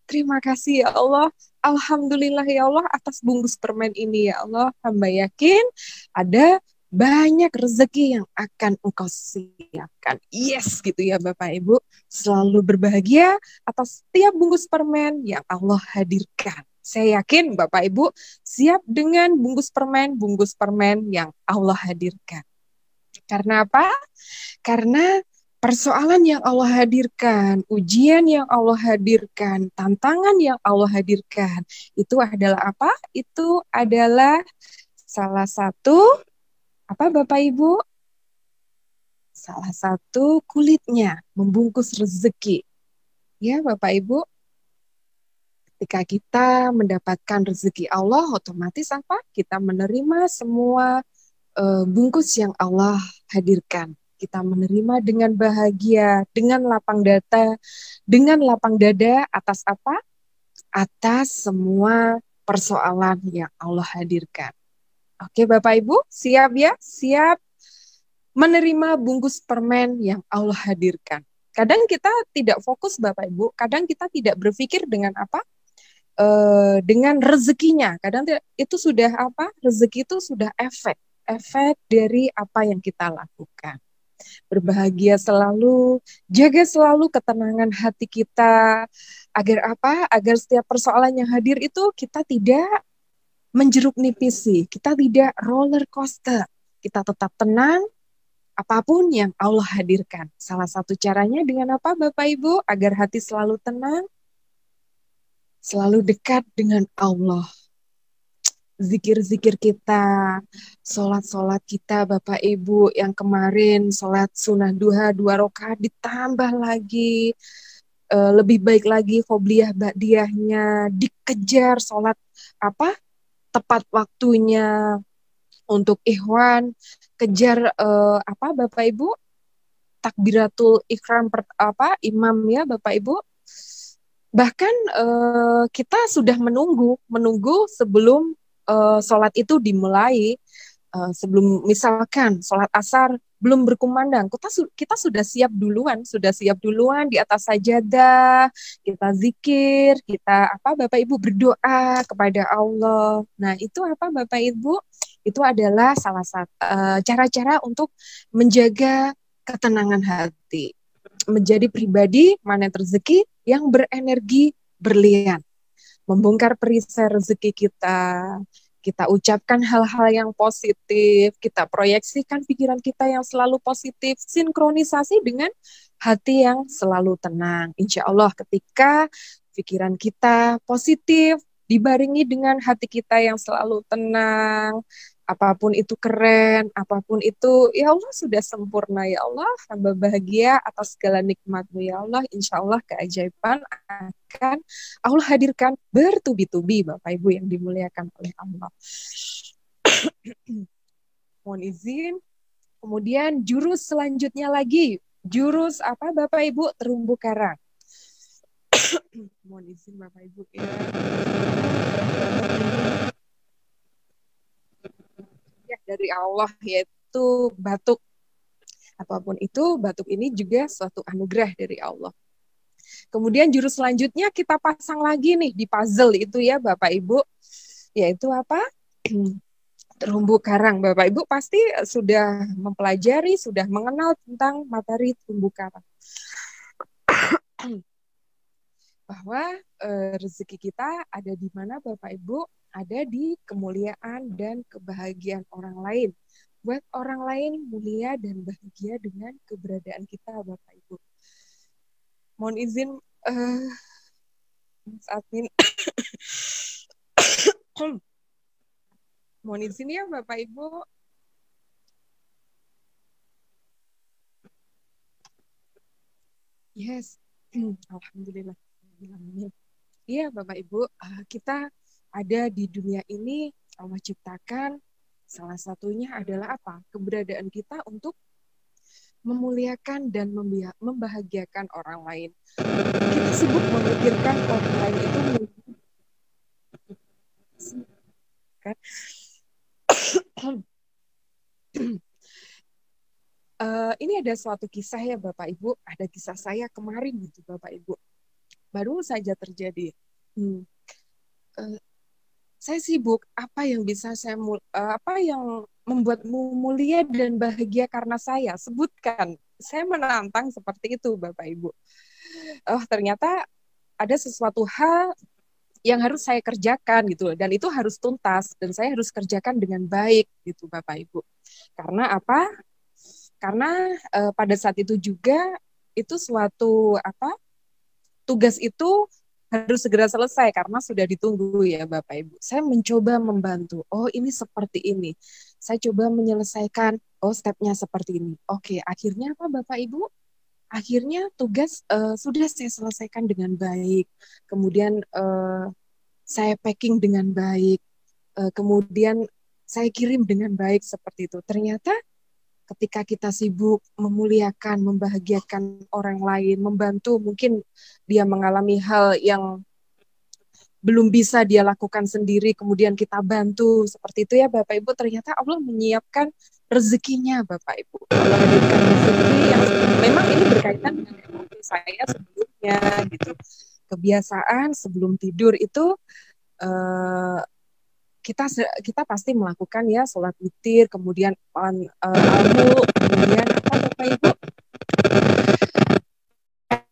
Speaker 1: terima kasih ya Allah. Alhamdulillah ya Allah atas bungkus permen ini ya Allah. Hamba yakin ada banyak rezeki yang akan engkau siapkan. Yes gitu ya Bapak Ibu. Selalu berbahagia atas setiap bungkus permen yang Allah hadirkan. Saya yakin Bapak Ibu siap dengan bungkus permen yang Allah hadirkan. Karena apa? Karena persoalan yang Allah hadirkan, ujian yang Allah hadirkan, tantangan yang Allah hadirkan, itu adalah apa? Itu adalah salah satu, apa Bapak Ibu? Salah satu kulitnya, membungkus rezeki. Ya Bapak Ibu, ketika kita mendapatkan rezeki Allah, otomatis apa? Kita menerima semua bungkus yang Allah hadirkan. Kita menerima dengan bahagia, dengan lapang dada atas apa? Atas semua persoalan yang Allah hadirkan. Oke Bapak Ibu, siap ya? Siap menerima bungkus permen yang Allah hadirkan. Kadang kita tidak fokus Bapak Ibu, kadang kita tidak berpikir dengan apa? Dengan rezekinya. Kadang itu sudah apa? Rezeki itu sudah efek dari apa yang kita lakukan. Berbahagia selalu, jaga selalu ketenangan hati kita, agar apa? Agar setiap persoalan yang hadir itu kita tidak menjeruk nipisi, kita tidak roller coaster, kita tetap tenang apapun yang Allah hadirkan. Salah satu caranya dengan apa Bapak Ibu? Agar hati selalu tenang, selalu dekat dengan Allah. Zikir-zikir kita, sholat-sholat kita Bapak Ibu yang kemarin sholat sunnah duha 2 rakaat ditambah lagi, lebih baik lagi qobliyah ba'diyahnya, dikejar sholat apa tepat waktunya untuk ikhwan, kejar apa Bapak Ibu takbiratul ikram imam ya Bapak Ibu. Bahkan kita sudah menunggu sebelum sholat itu dimulai, sebelum misalkan sholat asar belum berkumandang, kita sudah siap duluan di atas sajadah, kita zikir, kita apa Bapak Ibu berdoa kepada Allah. Nah itu apa Bapak Ibu? Itu adalah salah satu cara-cara untuk menjaga ketenangan hati, menjadi pribadi magnet rezeki yang berenergi berlian, membongkar perisai rezeki kita ucapkan hal-hal yang positif, kita proyeksikan pikiran kita yang selalu positif, sinkronisasi dengan hati yang selalu tenang. Insya Allah ketika pikiran kita positif, dibarengi dengan hati kita yang selalu tenang, apapun itu keren, apapun itu, ya Allah sudah sempurna ya Allah, hamba bahagia atas segala nikmat-Mu ya Allah, insya Allah keajaiban akan Allah hadirkan bertubi-tubi Bapak Ibu yang dimuliakan oleh Allah. Mohon izin, kemudian jurus selanjutnya lagi, jurus apa Bapak Ibu? Terumbu karang. Mohon izin Bapak Ibu ya. Ya dari Allah, yaitu batuk. Apapun itu, batuk ini juga suatu anugerah dari Allah. Kemudian jurus selanjutnya kita pasang lagi nih di puzzle itu ya Bapak Ibu, yaitu apa? Terumbu karang. Bapak Ibu pasti sudah mempelajari, sudah mengenal tentang materi terumbu karang. Bahwa rezeki kita ada di mana Bapak Ibu? Ada di kemuliaan dan kebahagiaan orang lain. Buat orang lain mulia dan bahagia dengan keberadaan kita Bapak Ibu. Mohon izin Mas Admin. Mohon izin ya Bapak Ibu. Yes. Alhamdulillah. Iya Bapak Ibu, kita ada di dunia ini Allah ciptakan, salah satunya adalah apa? Keberadaan kita untuk memuliakan dan membahagiakan orang lain. Kita sibuk memikirkan orang lain itu kan. Ini ada suatu kisah ya Bapak Ibu, ada kisah saya kemarin gitu Bapak Ibu, baru saja terjadi. Saya sibuk, apa yang bisa saya apa yang membuatmu mulia dan bahagia karena saya? Sebutkan. Saya menantang seperti itu Bapak Ibu. Ternyata ada sesuatu hal yang harus saya kerjakan gitu, dan itu harus tuntas dan saya harus kerjakan dengan baik gitu Bapak Ibu. Karena apa? Karena pada saat itu juga itu suatu apa? Tugas itu harus segera selesai karena sudah ditunggu ya Bapak Ibu. Saya mencoba membantu. Oh, ini seperti ini. Saya coba menyelesaikan. Oh, stepnya seperti ini. Oke, akhirnya apa Bapak Ibu? Akhirnya tugas sudah saya selesaikan dengan baik. Kemudian saya packing dengan baik. Kemudian saya kirim dengan baik seperti itu. Ternyata ketika kita sibuk memuliakan, membahagiakan orang lain, membantu, mungkin dia mengalami hal yang belum bisa dia lakukan sendiri, kemudian kita bantu, seperti itu ya Bapak Ibu, ternyata Allah menyiapkan rezekinya Bapak Ibu. Allah hadirkan rezeki yang memang ini berkaitan dengan ekonomi saya sebelumnya, gitu. Kebiasaan sebelum tidur itu kita pasti melakukan ya sholat witir, kemudian almu, kemudian apa Bapak Ibu?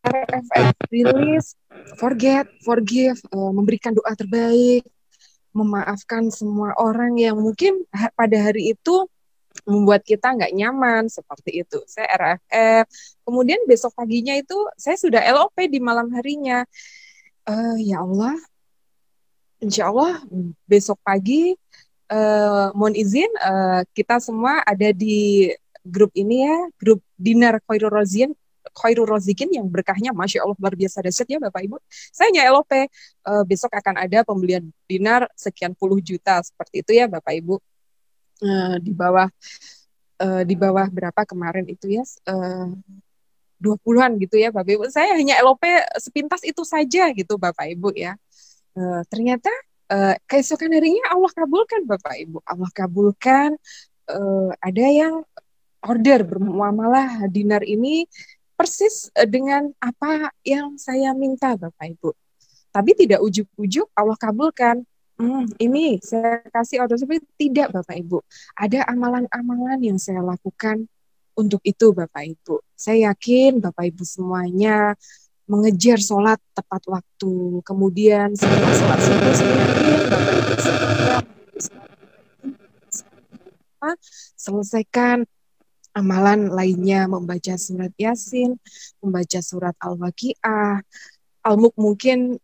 Speaker 1: RFF, release, forgive, memberikan doa terbaik, memaafkan semua orang yang mungkin pada hari itu membuat kita nggak nyaman, seperti itu. Saya RFF, kemudian besok paginya itu saya sudah LOP di malam harinya. Ya Allah, insya Allah besok pagi mohon izin kita semua ada di grup ini ya, grup Dinar Khairul Rozikin yang berkahnya Masya Allah luar biasa dahsyat ya Bapak Ibu. Saya hanya LOP, besok akan ada pembelian dinar sekian puluh juta, seperti itu ya Bapak Ibu. Di bawah berapa kemarin itu ya, 20-an gitu ya Bapak Ibu. Saya hanya LOP sepintas itu saja gitu Bapak Ibu ya. Ternyata keesokan harinya Allah kabulkan Bapak Ibu. Allah kabulkan, ada yang order bermuamalah dinar ini persis dengan apa yang saya minta Bapak Ibu. Tapi tidak ujuk-ujuk Allah kabulkan. Ini saya kasih order seperti tidak Bapak Ibu. Ada amalan-amalan yang saya lakukan untuk itu Bapak Ibu. Saya yakin Bapak Ibu semuanya mengejar sholat tepat waktu. Kemudian setelah sholat subuh saya yakin Bapak Ibu semuanya selesaikan amalan lainnya, membaca surat Yasin, membaca surat Al-Waqiah, Al-Mulk mungkin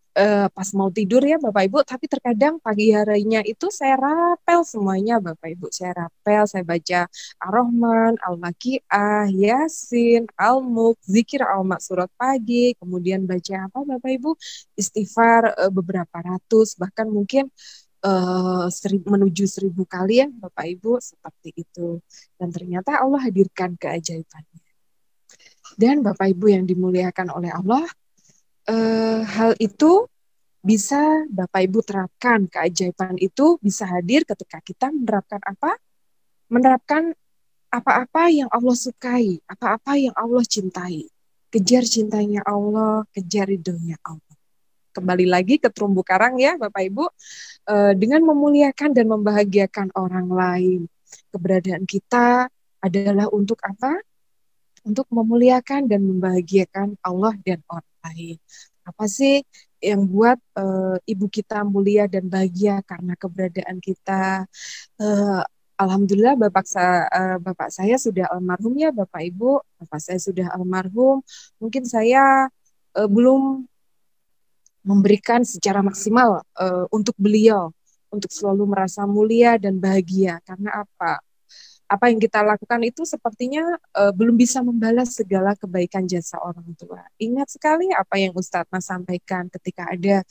Speaker 1: pas mau tidur ya Bapak Ibu, tapi terkadang pagi harinya itu saya rapel semuanya Bapak Ibu, saya rapel, saya baca Ar-Rahman, Al-Waqiah, Yasin, Al-Mulk, zikir al-mak surat pagi, kemudian baca apa Bapak Ibu, istighfar beberapa ratus, bahkan mungkin menuju 1000 kali ya Bapak Ibu, seperti itu. Dan ternyata Allah hadirkan keajaibannya. Dan Bapak Ibu yang dimuliakan oleh Allah, hal itu bisa Bapak Ibu terapkan, keajaiban itu bisa hadir ketika kita menerapkan apa? Menerapkan apa-apa yang Allah sukai, apa-apa yang Allah cintai. Kejar cintanya Allah, kejar ridhonya Allah. Kembali lagi ke terumbu karang ya Bapak Ibu, dengan memuliakan dan membahagiakan orang lain. Keberadaan kita adalah untuk apa? Untuk memuliakan dan membahagiakan Allah dan orang lain. Apa sih yang buat ibu kita mulia dan bahagia karena keberadaan kita? Uh, Alhamdulillah bapak saya sudah almarhum ya Bapak Ibu. Bapak saya sudah almarhum. Mungkin saya belum memberikan secara maksimal untuk beliau untuk selalu merasa mulia dan bahagia. Karena apa? Apa yang kita lakukan itu sepertinya belum bisa membalas segala kebaikan jasa orang tua. Ingat sekali apa yang Ustadz Mas sampaikan ketika ada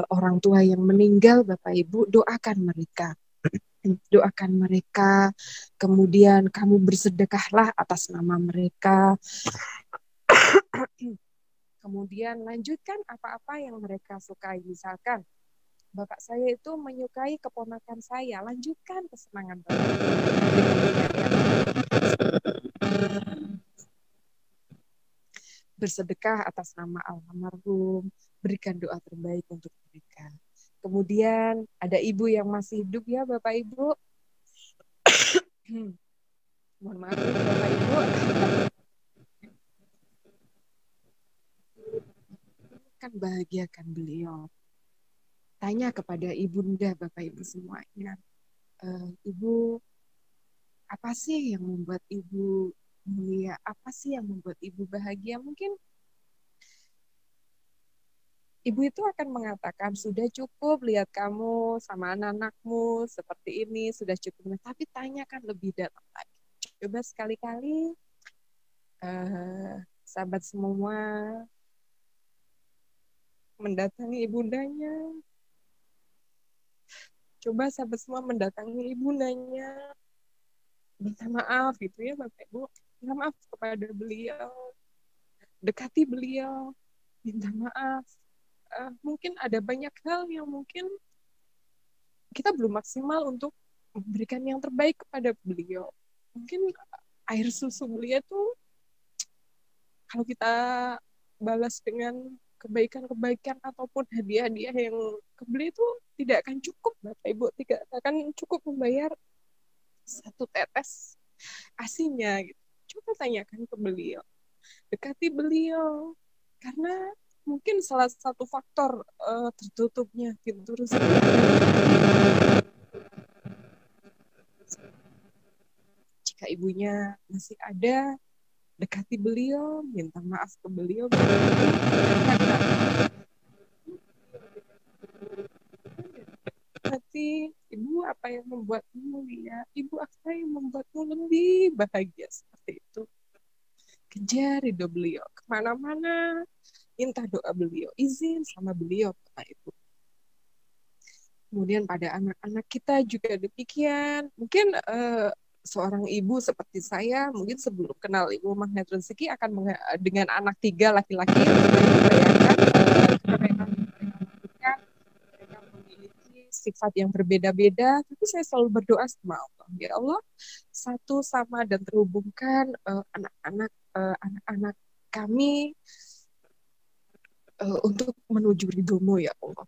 Speaker 1: orang tua yang meninggal, Bapak Ibu, doakan mereka. Doakan mereka, kemudian kamu bersedekahlah atas nama mereka. Kemudian lanjutkan apa-apa yang mereka sukai. Misalkan bapak saya itu menyukai keponakan saya, lanjutkan kesenangan bapak. Bersedekah atas nama almarhum, berikan doa terbaik untuk mereka. Kemudian ada ibu yang masih hidup ya Bapak Ibu. Mohon maaf ya Bapak Ibu. Kan bahagiakan beliau. Tanya kepada ibunda Bapak Ibu semuanya. Ibu, apa sih yang membuat ibu mulia? Apa sih yang membuat ibu bahagia? Mungkin ibu itu akan mengatakan, sudah cukup lihat kamu sama anak-anakmu seperti ini, sudah cukup. Tapi tanyakan lebih dalam lagi. Coba sekali-kali sahabat semua mendatangi ibundanya. Coba sahabat semua mendatangi ibundanya. Minta maaf gitu ya Bapak Ibu. Minta maaf kepada beliau. Dekati beliau. Minta maaf. Mungkin ada banyak hal yang mungkin kita belum maksimal untuk memberikan yang terbaik kepada beliau. Mungkin air susu beliau tuh kalau kita balas dengan kebaikan-kebaikan ataupun hadiah-hadiah yang ke beliau itu tidak akan cukup, Bapak Ibu, tidak akan cukup membayar satu tetes asinya gitu. Coba tanyakan ke beliau, dekati beliau, karena mungkin salah satu faktor tertutupnya pintu rezeki. Jika ibunya masih ada, dekati beliau, minta maaf ke beliau. Berarti ibu apa yang membuatmu mulia? Ibu apa yang membuatmu lebih bahagia seperti itu? Kejar ridho beliau. Kemana-mana, minta doa beliau. Izin sama beliau, Bapak Ibu. Kemudian pada anak-anak kita juga demikian. Mungkin seorang ibu seperti saya, mungkin sebelum kenal Ibu Magnet Rezeki akan dengan anak 3 laki-laki, bayangkan mereka memiliki sifat yang berbeda-beda, tapi saya selalu berdoa sama Allah, ya Allah, satu sama dan terhubungkan anak-anak kami untuk menuju ridhomu ya Allah.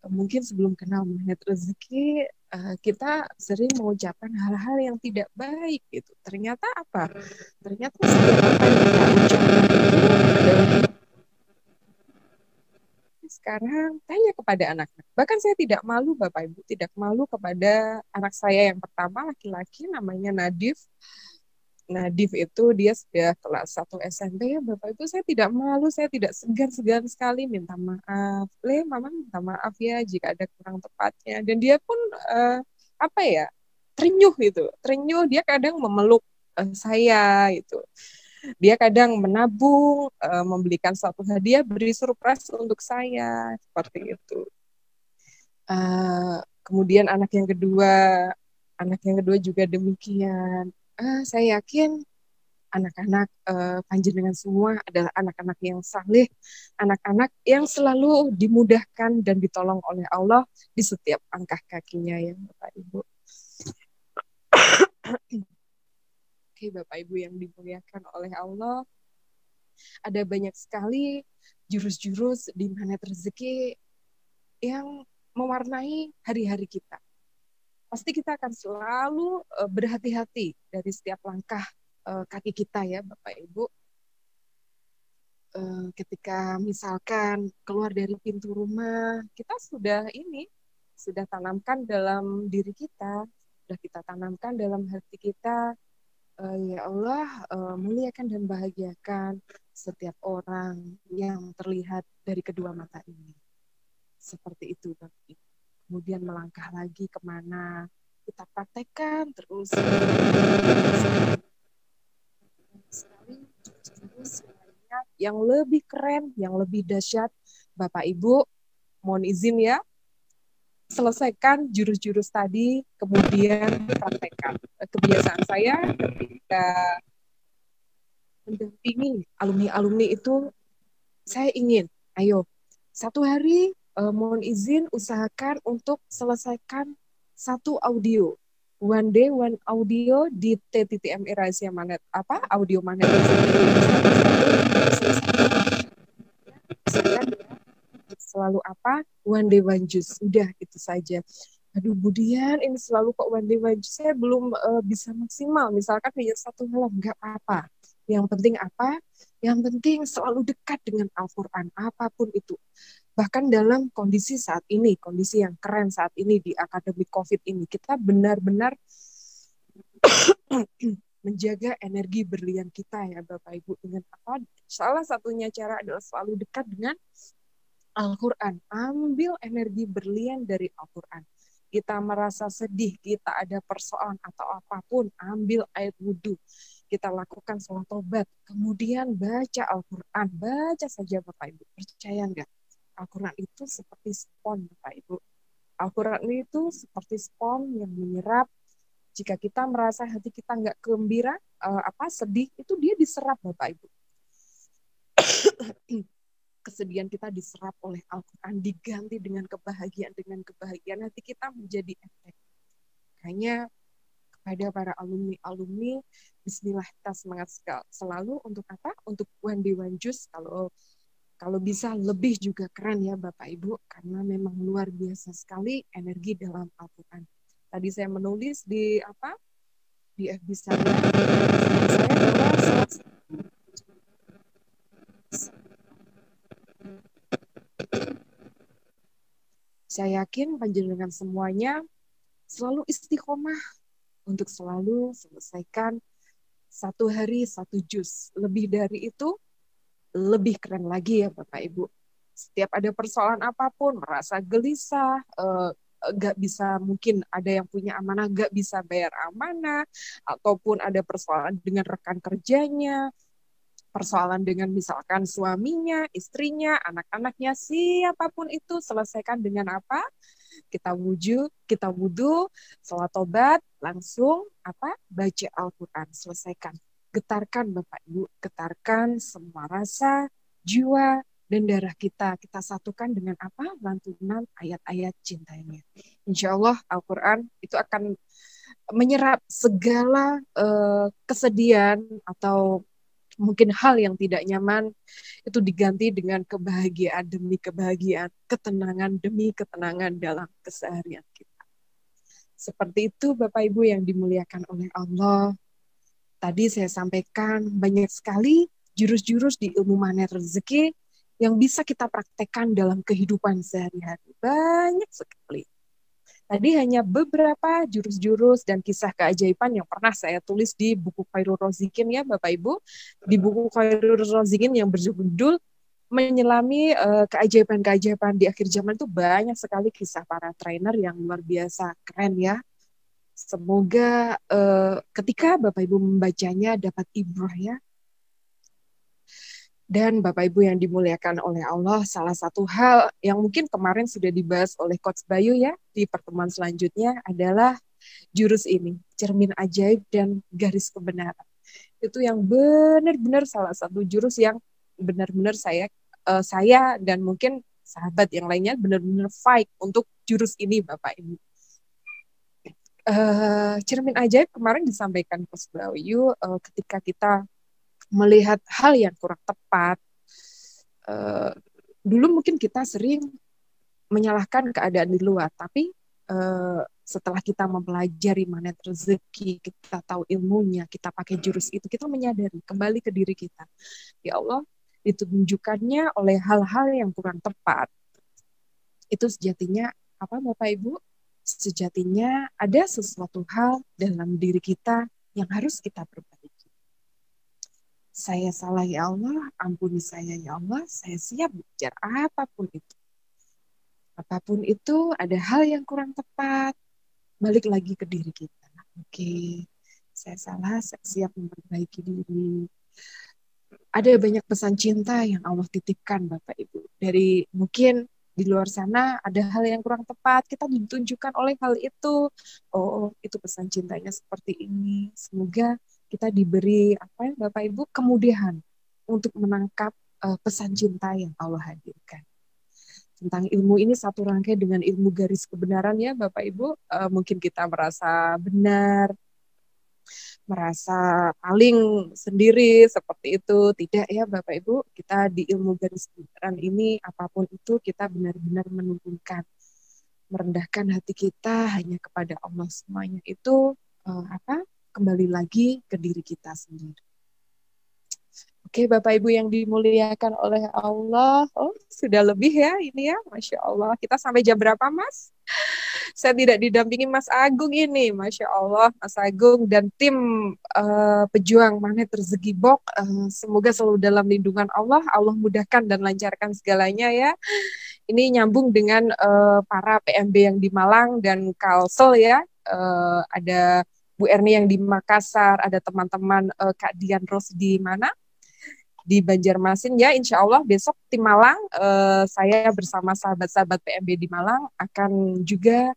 Speaker 1: Mungkin sebelum kenal Magnet Rezeki, kita sering mengucapkan hal-hal yang tidak baik gitu. Ternyata apa? Ternyata setiap apa yang kita ucapkan itu adalah. Sekarang tanya kepada anak-anak. Bahkan saya tidak malu Bapak Ibu, tidak malu kepada anak saya yang pertama laki-laki namanya Nadif. Nadif itu dia sudah kelas 1 SMP ya Bapak Ibu, saya tidak malu, saya tidak segan-segan sekali minta maaf. Mama minta maaf ya jika ada kurang tepatnya. Dan dia pun apa ya, terenyuh gitu. Terenyuh, dia kadang memeluk saya gitu. Dia kadang menabung, membelikan suatu hadiah, beri surprise untuk saya, seperti itu. Kemudian anak yang kedua juga demikian. Saya yakin anak-anak panjenengan semua adalah anak-anak yang saleh, anak-anak yang selalu dimudahkan dan ditolong oleh Allah di setiap langkah kakinya ya Bapak Ibu. Oke Bapak Ibu yang dimuliakan oleh Allah, ada banyak sekali jurus-jurus di magnet rezeki yang mewarnai hari-hari kita. Pasti kita akan selalu berhati-hati dari setiap langkah kaki kita ya Bapak Ibu. Ketika misalkan keluar dari pintu rumah, kita sudah tanamkan dalam diri kita, sudah kita tanamkan dalam hati kita, ya Allah, muliakan dan bahagiakan setiap orang yang terlihat dari kedua mata ini. Seperti itu Bapak Ibu. Kemudian melangkah lagi kemana, kita praktekkan terus. Sekali yang lebih keren, yang lebih dahsyat, Bapak Ibu, mohon izin ya, selesaikan jurus-jurus tadi, kemudian praktekkan. Kebiasaan saya ketika mendampingi alumni-alumni itu, saya ingin, ayo, satu hari mohon izin usahakan untuk selesaikan satu audio. One day, one audio di T.MI Rahasia Magnet. Audio magnet. Selalu one day one juice. Udah itu saja. Aduh Budian, ini selalu kok one day one juice. Saya belum bisa maksimal. Misalkan hanya satu malam, nggak apa-apa. Yang penting apa? Yang penting selalu dekat dengan Al-Quran, apapun itu. Bahkan dalam kondisi saat ini, kondisi yang keren saat ini di akademi COVID ini, kita benar-benar menjaga energi berlian kita ya Bapak Ibu. Dengan apa? Salah satunya cara adalah selalu dekat dengan Al-Quran. Ambil energi berlian dari Al-Quran. Kita merasa sedih, kita ada persoalan atau apapun, ambil air wudhu. Kita lakukan sholat tobat, kemudian baca Al-Quran. Baca saja Bapak Ibu, percaya nggak? Al-Quran itu seperti spon Bapak Ibu. Al-Quran itu seperti spon yang menyerap. Jika kita merasa hati kita nggak gembira, sedih, itu dia diserap Bapak Ibu. Kesedihan kita diserap oleh Al-Quran, diganti dengan kebahagiaan hati kita menjadi efek. Makanya kepada para alumni, bismillah kita semangat selalu untuk apa? Untuk one day one juice, kalau bisa lebih juga keren ya Bapak Ibu, karena memang luar biasa sekali energi dalam Al-Quran. Tadi saya menulis di FB saya bahwa saya yakin panjenengan semuanya selalu istiqomah untuk selalu selesaikan satu hari satu juz. Lebih dari itu, lebih keren lagi ya Bapak Ibu. Setiap ada persoalan apapun, merasa gelisah, gak bisa, mungkin ada yang punya amanah gak bisa bayar amanah, ataupun ada persoalan dengan rekan kerjanya, persoalan dengan misalkan suaminya, istrinya, anak-anaknya, siapapun itu, selesaikan dengan apa? Kita wudhu, sholat tobat, langsung baca Al-Quran, selesaikan. Getarkan Bapak Ibu, getarkan semua rasa, jiwa, dan darah kita. Kita satukan dengan lantunan ayat-ayat cintanya. Insya Allah Al-Quran itu akan menyerap segala kesedihan atau mungkin hal yang tidak nyaman, itu diganti dengan kebahagiaan demi kebahagiaan, ketenangan demi ketenangan dalam keseharian kita. Seperti itu Bapak Ibu yang dimuliakan oleh Allah. Tadi saya sampaikan banyak sekali jurus-jurus di ilmu magnet rezeki yang bisa kita praktekkan dalam kehidupan sehari-hari. Banyak sekali. Tadi hanya beberapa jurus-jurus dan kisah keajaiban yang pernah saya tulis di buku Khairul Rozikin ya Bapak Ibu. Di buku Khairul Rozikin yang berjudul Menyelami keajaiban-keajaiban di akhir zaman, itu banyak sekali kisah para trainer yang luar biasa keren ya. Semoga ketika Bapak Ibu membacanya dapat ibrah ya. Dan Bapak Ibu yang dimuliakan oleh Allah, salah satu hal yang mungkin kemarin sudah dibahas oleh Coach Bayu ya di pertemuan selanjutnya adalah jurus ini, cermin ajaib dan garis kebenaran. Itu yang benar-benar salah satu jurus yang benar-benar saya dan mungkin sahabat yang lainnya benar-benar fight untuk jurus ini Bapak Ibu. Cermin ajaib kemarin disampaikan Coach Bayu ketika kita melihat hal yang kurang tepat. Uh, Dulu mungkin kita sering menyalahkan keadaan di luar, tapi setelah kita mempelajari magnet rezeki, kita tahu ilmunya, kita pakai jurus itu, kita menyadari kembali ke diri kita. Ya Allah, ditunjukkannya oleh hal-hal yang kurang tepat. Itu sejatinya apa Bapak Ibu? Sejatinya ada sesuatu hal dalam diri kita yang harus kita perbaiki. Saya salah ya Allah, ampuni saya ya Allah, saya siap belajar apapun itu. Apapun itu, ada hal yang kurang tepat, balik lagi ke diri kita. Oke, saya salah, saya siap memperbaiki diri. Ada banyak pesan cinta yang Allah titipkan Bapak Ibu. Dari mungkin di luar sana ada hal yang kurang tepat, kita ditunjukkan oleh hal itu. Oh, itu pesan cintanya seperti ini. Semoga kita diberi apa ya Bapak Ibu kemudahan untuk menangkap pesan cinta yang Allah hadirkan. Tentang ilmu ini satu rangkai dengan ilmu garis kebenaran ya Bapak Ibu. Mungkin kita merasa benar, merasa paling sendiri seperti itu. Tidak ya Bapak Ibu, kita di ilmu garis kebenaran ini apapun itu kita benar-benar menurunkan, merendahkan hati kita hanya kepada Allah. Semuanya itu kembali lagi ke diri kita sendiri. Oke, Bapak Ibu yang dimuliakan oleh Allah. Oh, sudah lebih ya ini ya, Masya Allah. Kita sampai jam berapa, Mas? Saya tidak didampingi Mas Agung ini, Masya Allah. Mas Agung dan tim pejuang magnet rezeki Box. Semoga selalu dalam lindungan Allah. Allah mudahkan dan lancarkan segalanya ya. Ini nyambung dengan para PMB yang di Malang dan Kalsel ya. Ada Bu Erni yang di Makassar, ada teman-teman Kak Dian Ros di mana? Di Banjarmasin ya, insya Allah besok tim Malang, saya bersama sahabat-sahabat PMB di Malang akan juga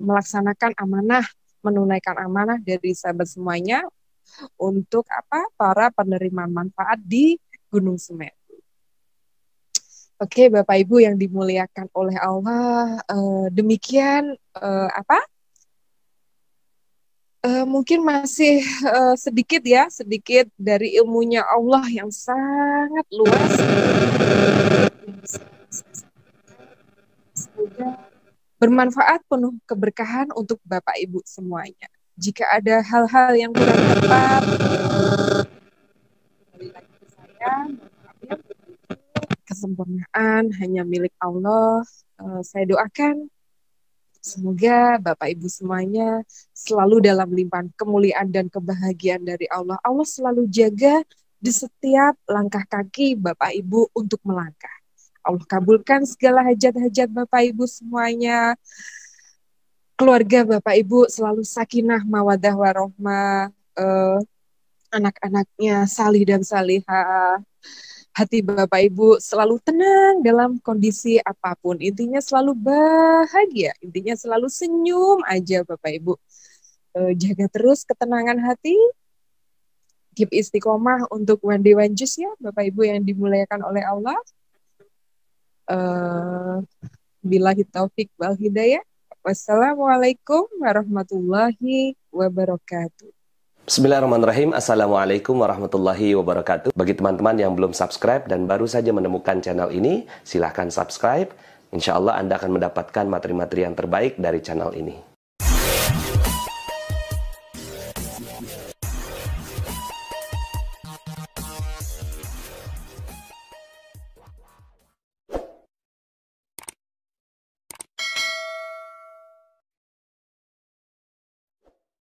Speaker 1: melaksanakan amanah, menunaikan amanah dari sahabat semuanya untuk para penerima manfaat di Gunung Semeru. Oke, Bapak Ibu yang dimuliakan oleh Allah, demikian mungkin masih sedikit dari ilmunya Allah yang sangat luas. Semoga bermanfaat, penuh keberkahan untuk Bapak Ibu semuanya. Jika ada hal-hal yang kurang tepat, kembali lagi ke saya, kesempurnaan hanya milik Allah. Saya doakan semoga Bapak Ibu semuanya selalu dalam limpahan kemuliaan dan kebahagiaan dari Allah. Allah selalu jaga di setiap langkah kaki Bapak Ibu untuk melangkah. Allah kabulkan segala hajat-hajat Bapak Ibu semuanya. Keluarga Bapak Ibu selalu sakinah, mawadah, warohmah. Anak-anaknya salih dan salihah. Hati Bapak Ibu selalu tenang dalam kondisi apapun. Intinya selalu bahagia. Intinya selalu senyum aja Bapak Ibu. Jaga terus ketenangan hati. Keep istiqomah untuk one day one juice ya Bapak Ibu yang dimuliakan oleh Allah. Billahi taufik wal hidayah. Wassalamualaikum warahmatullahi wabarakatuh.
Speaker 2: Bismillahirrahmanirrahim. Assalamualaikum warahmatullahi wabarakatuh. Bagi teman-teman yang belum subscribe dan baru saja menemukan channel ini, silahkan subscribe. Insya Allah Anda akan mendapatkan materi-materi yang terbaik dari channel ini.